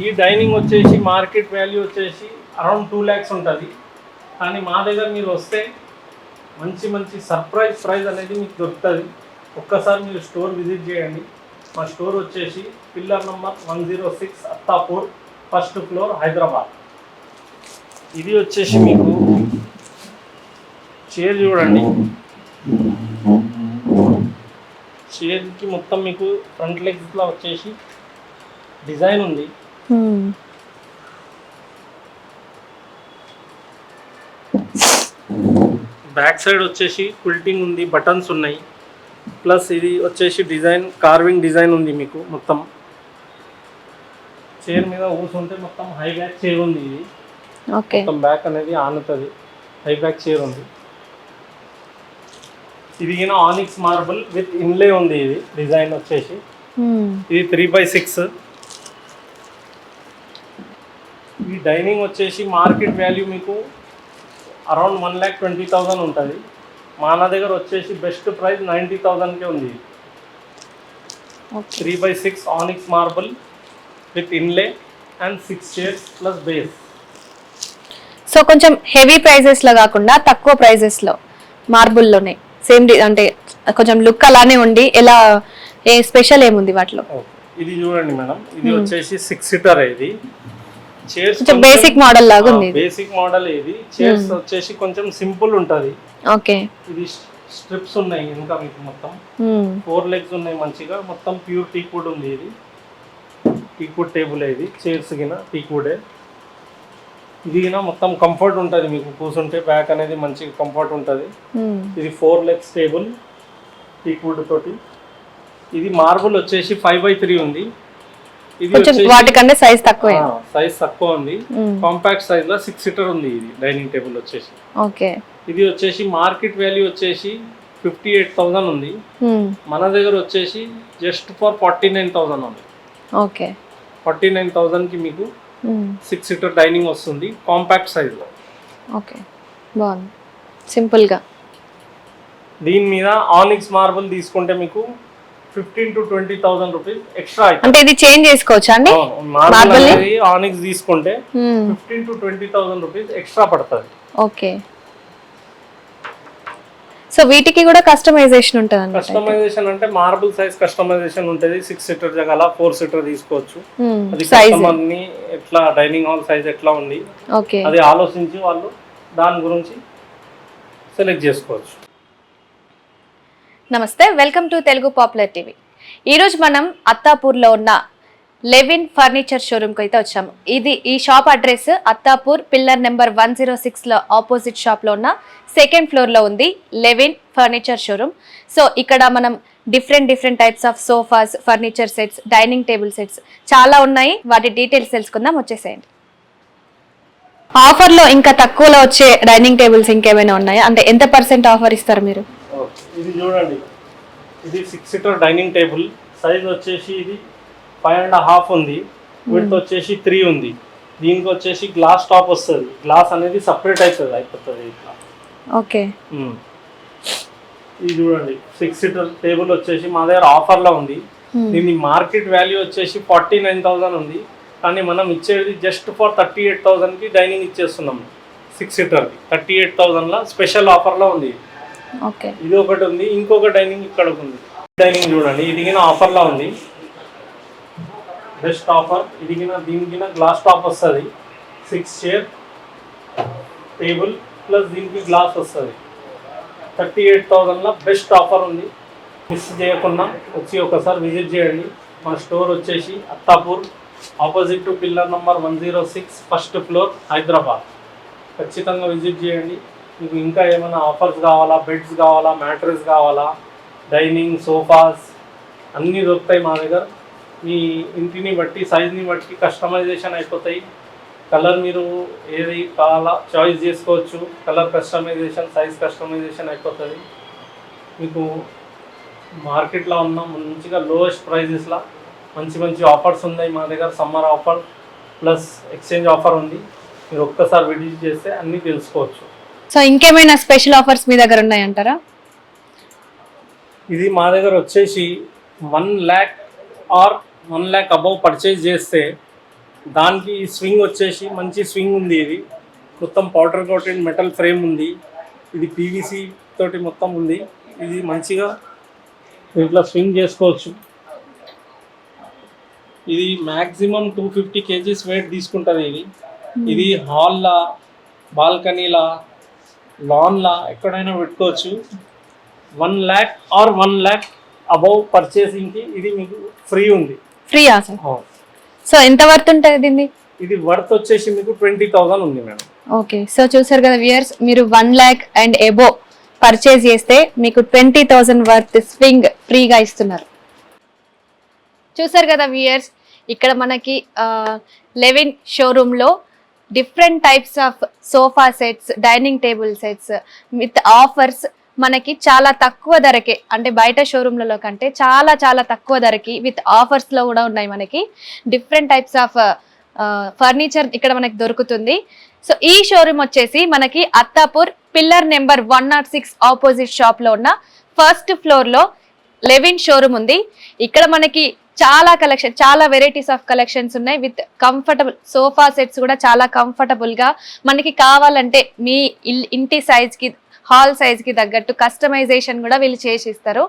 Speaker 2: ఈ డైనింగ్ వచ్చేసి మార్కెట్ వాల్యూ వచ్చేసి అరౌండ్ 2 lakhs ఉంటుంది. కానీ మా దగ్గర మీరు వస్తే మంచి సర్ప్రైజ్ ప్రైజ్ అనేది మీకు దొరుకుతుంది. ఒక్కసారి మీరు స్టోర్ విజిట్ చేయండి. మా స్టోర్ వచ్చేసి pillar number 106 Attapur, 1st floor, Hyderabad. ఇది వచ్చేసి మీకు చైర్ చూడండి. చైర్కి మొత్తం మీకు ఫ్రంట్ లెగ్స్లో వచ్చేసి డిజైన్ ఉంది. బ్యాక్ సైడ్ వచ్చేసి క్విల్టింగ్ ఉంది, బటన్స్ ఉన్నాయి. ప్లస్ ఇది వచ్చేసి డిజైన్ కార్వింగ్ డిజైన్ ఉంది మీకు. మొత్తం చైర్ మీద కూర్చుంటే మొత్తం హై బ్యాక్ చైర్ ఉంది. ఇది మొత్తం బ్యాక్ అనేది ఆనుతుంది. హై బ్యాక్ చైర్ ఉంది. ఇది ఆనిక్స్ మార్బుల్ విత్ ఇన్లే ఉంది. ఇది డిజైన్ వచ్చేసి ఇది 3/6. ఈ డైనింగ్ వచ్చేసి మార్కెట్ వాల్యూ మీకు అరౌండ్ 1,20,000 ఉంటుంది. మా దగ్గర వచ్చేసి బెస్ట్ ప్రైస్ 90,000కే ఉంది. 3/6 onyx marble with inlay and 6 chairs plus base.
Speaker 1: So కొంచెం హెవీ ప్రైజెస్లో కాకుండా తక్కువ ప్రైజెస్లో మార్బుల్లోనే సేమ్ అంటే కొంచెం లుక్ అలానే ఉండి ఎలా ఏ స్పెషల్ ఏముంది వాటిలో?
Speaker 2: ఇది చూడండి మేడం, ఇది వచ్చేసి 6 seater. ఇది చైర్స్
Speaker 1: బేసిక్ మోడల్ లాగా ఉంది.
Speaker 2: Basic model. ఇది చైర్స్ వచ్చేసి కొంచెం సింపుల్ ఉంటుంది.
Speaker 1: ఓకే,
Speaker 2: ఇది స్ట్రిప్స్ ఉన్నాయి ఇంకా మీకు మొత్తం 4 legs ఉన్నాయి మంచిగా. మొత్తం ప్యూర్ టీక్వుడ్ ఉంది. ఇది టీక్వుడ్ టేబుల్. ఇది చైర్స్ గిన టీక్వుడే. ఇది గిన మొత్తం కంఫర్ట్ ఉంటుంది మీకు. కూర్చుంటే బ్యాక్ అనేది మంచిగా కంఫర్ట్ ఉంటుంది. ఇది 4 legs టేబుల్ టీక్వుడ్ తోటి. ఇది మార్బుల్ వచ్చేసి 5/3 ఉంది. ఇది
Speaker 1: వాటికంటే సైజ్ తక్కువ
Speaker 2: ఉంది. కాంపాక్ట్ సైజ్ లో 6 seater ఉంది. ఇది డైనింగ్ టేబుల్ వచ్చేసి.
Speaker 1: ఓకే,
Speaker 2: ఇది వచ్చేసి మార్కెట్ వాల్యూ వచ్చేసి 58,000 ఉంది. మన దగ్గర వచ్చేసి జస్ట్ ఫర్ 49,000 ఉంది.
Speaker 1: ఓకే,
Speaker 2: 49,000కి మీకు 6 seater డైనింగ్ వస్తుంది కాంపాక్ట్ సైజ్ లో.
Speaker 1: ఓకే, బాగుంది సింపుల్ గా.
Speaker 2: దీని మీద ఆనిక్స్ మార్బుల్ తీసుకుంటే మీకు 15 to 20,000 రూపీస్ ఎక్స్ట్రా అవుతుంది.
Speaker 1: అంటే ఇది చేంజ్ చేసుకోవచ్చా అండి?
Speaker 2: మార్బుల్ అనేది ఆనిక్స్ తీసుకుంటే 15 to 20,000 రూపీస్ ఎక్స్ట్రా పడుతుంది.
Speaker 1: ఓకే. సో వీటికి కూడా కస్టమైజేషన్ ఉంటుంది.
Speaker 2: కస్టమైజేషన్ అంటే మార్బుల్ సైజ్ కస్టమైజేషన్ ఉంటుంది. 6 సీటర్ జగల 4 సీటర్ తీసుకోవచ్చు. అది కస్టమర్ ని ఎట్లా డైనింగ్ హాల్ సైజ్ ఎట్లా ఉంది అది ఆలోచించి వాళ్ళు దాని గురించి సెలెక్ట్ చేసుకోవచ్చు.
Speaker 1: నమస్తే, welcome to Telugu popular TV. ఈరోజు మనం అత్తాపూర్లో ఉన్న లెవిన్ ఫర్నిచర్ షోరూమ్కి అయితే వచ్చాము. ఈ shop address Attapur pillar number 106లో ఆపోజిట్ షాప్లో ఉన్న సెకండ్ ఫ్లోర్లో ఉంది లెవిన్ ఫర్నిచర్ షోరూమ్. సో ఇక్కడ మనం different types of sofas, furniture sets, dining table sets చాలా ఉన్నాయి. వాటి డీటెయిల్స్ తెలుసుకుందాం, వచ్చేసేయండి. ఆఫర్లో ఇంకా తక్కువలో వచ్చే డైనింగ్ టేబుల్స్ ఇంకేమైనా ఉన్నాయా? అంటే ఎంత % ఆఫర్ ఇస్తారు మీరు?
Speaker 2: ఇది చూడండి, ఇది 6 సీటర్ డైనింగ్ టేబుల్. సైజ్ వచ్చేసి ఇది 5.5 ఉంది, విడ్త్ వచ్చేసి 3 ఉంది. దీనికి వచ్చేసి గ్లాస్ టాప్ వస్తుంది. గ్లాస్ అనేది సపరేట్ అయిపోతుంది ఇట్లా.
Speaker 1: ఓకే.
Speaker 2: ఇది చూడండి 6 సీటర్ టేబుల్ వచ్చేసి మా దగ్గర ఆఫర్లో ఉంది. దీని మార్కెట్ వాల్యూ వచ్చేసి 49,000 ఉంది, కానీ మనం ఇచ్చేది జస్ట్ ఫర్ 38,000కి డైనింగ్ ఇచ్చేస్తున్నాం. 6 సీటర్కి 38,000లో స్పెషల్ ఆఫర్లో ఉంది.
Speaker 1: ఓకే. ఇది
Speaker 2: ఒకటి ఉంది, ఇంకొక డైనింగ్ ఇక్కడ ఉంది. డైనింగ్ చూడండి, ఇది కింద ఆఫర్లో ఉంది. Best offer. ఇది కింద దీనికి గ్లాస్ టాప్ వస్తుంది. 6 చైర్ టేబుల్ ప్లస్ దీనికి గ్లాస్ వస్తుంది. 38,000లో బెస్ట్ ఆఫర్ ఉంది. మిస్ చేయకుండా వచ్చి ఒకసారి విజిట్ చేయండి. మా స్టోర్ వచ్చేసి Attapur opposite to pillar number 106 first floor Hyderabad. ఖచ్చితంగా విజిట్ చేయండి. మీకు ఇంకా ఏమైనా ఆఫర్స్ కావాలా, బెడ్స్ కావాలా, మ్యాట్రెస్ కావాలా, డైనింగ్ సోఫాస్ అన్నీ దొరుకుతాయి మా దగ్గర. మీ ఇంటిని బట్టి సైజ్ని బట్టి కస్టమైజేషన్ అయిపోతాయి. కలర్ మీరు ఏది కావాలా చాయిస్ చేసుకోవచ్చు. కలర్ కస్టమైజేషన్, సైజ్ కస్టమైజేషన్ అయిపోతుంది. మీకు మార్కెట్లో ఉన్న మంచిగా లోయెస్ట్ ప్రైజెస్లో మంచి ఆఫర్స్ ఉన్నాయి మా దగ్గర. Summer offer plus exchange offer ఉంది. మీరు ఒక్కసారి విజిట్ చేస్తే అన్నీ తెలుసుకోవచ్చు.
Speaker 1: సో ఇంకేమైనా స్పెషల్ ఆఫర్స్ మీ దగ్గర ఉన్నాయంటారా?
Speaker 2: ఇది మా దగ్గర వచ్చేసి 1 lakh or 1 lakh above purchase చేస్తే దానికి స్వింగ్ వచ్చేసి మంచి స్వింగ్ ఉంది. ఇది మొత్తం పౌడర్ కోటెడ్ మెటల్ ఫ్రేమ్ ఉంది. ఇది పీవీసీ తోటి మొత్తం ఉంది. ఇది మంచిగా ఇట్లా స్వింగ్ చేసుకోవచ్చు. ఇది మ్యాక్సిమం 250 kgs వెయిట్ తీసుకుంటుంది. ఇది హాల్లా, బాల్కనీలా, లాన్లా ఎక్కడైనా పెట్టుకోవచ్చు. 1 lakh ఆర్ 1 lakh అబౌవ్ పర్చేసింగ్కి ఇది మీకు ఫ్రీ ఉంది.
Speaker 1: ఫ్రీయా? సో ఎంత వర్త్ ఉంటుంది దీన్ని?
Speaker 2: ఇది వర్త్ వచ్చేసి మీకు 20,000 ఉంది మేడం. ఓకే.
Speaker 1: సో చూసారు కదా వ్యూయర్స్, మీరు 1 lakh అండ్ అబోవ్ పర్చేజ్ చేస్తే మీకు 20,000 వర్త్ స్వింగ్ ఫ్రీగా ఇస్తున్నారు. చూసారు కదా వ్యూయర్స్, ఇక్కడ మనకి లెవిన్ షోరూంలో different types of sofa sets, dining table sets with offers మనకి చాలా తక్కువ ధరకే, అంటే బయట షోరూమ్లలో కంటే చాలా తక్కువ ధరకి విత్ ఆఫర్స్లో కూడా ఉన్నాయి. మనకి డిఫరెంట్ టైప్స్ ఆఫ్ ఫర్నిచర్ ఇక్కడ మనకి దొరుకుతుంది. సో ఈ షోరూమ్ వచ్చేసి మనకి అత్తాపూర్ పిల్లర్ నెంబర్ 106 ఆపోజిట్ షాప్లో ఉన్న ఫస్ట్ ఫ్లోర్లో లెవిన్ షోరూమ్ ఉంది. ఇక్కడ మనకి చాలా కలెక్షన్, చాలా వెరైటీస్ ఆఫ్ కలెక్షన్స్ ఉన్నాయి. విత్ కంఫర్టబుల్ సోఫా సెట్స్ కూడా చాలా కంఫర్టబుల్గా మనకి కావాలంటే మీ ఇంటి సైజ్కి, హాల్ సైజ్కి తగ్గట్టు కస్టమైజేషన్ కూడా వీళ్ళు చేసిస్తారు.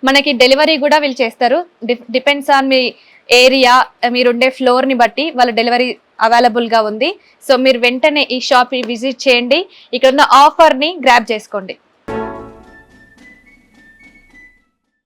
Speaker 1: మనకి డెలివరీ కూడా వీళ్ళు చేస్తారు. డిపెండ్స్ ఆన్ మీ ఏరియా, మీరుండే ఫ్లోర్ని బట్టి వాళ్ళ డెలివరీ అవైలబుల్గా ఉంది. సో మీరు వెంటనే ఈ షాప్ని విజిట్ చేయండి, ఇక్కడ ఉన్న ఆఫర్ని గ్రాబ్ చేసుకోండి.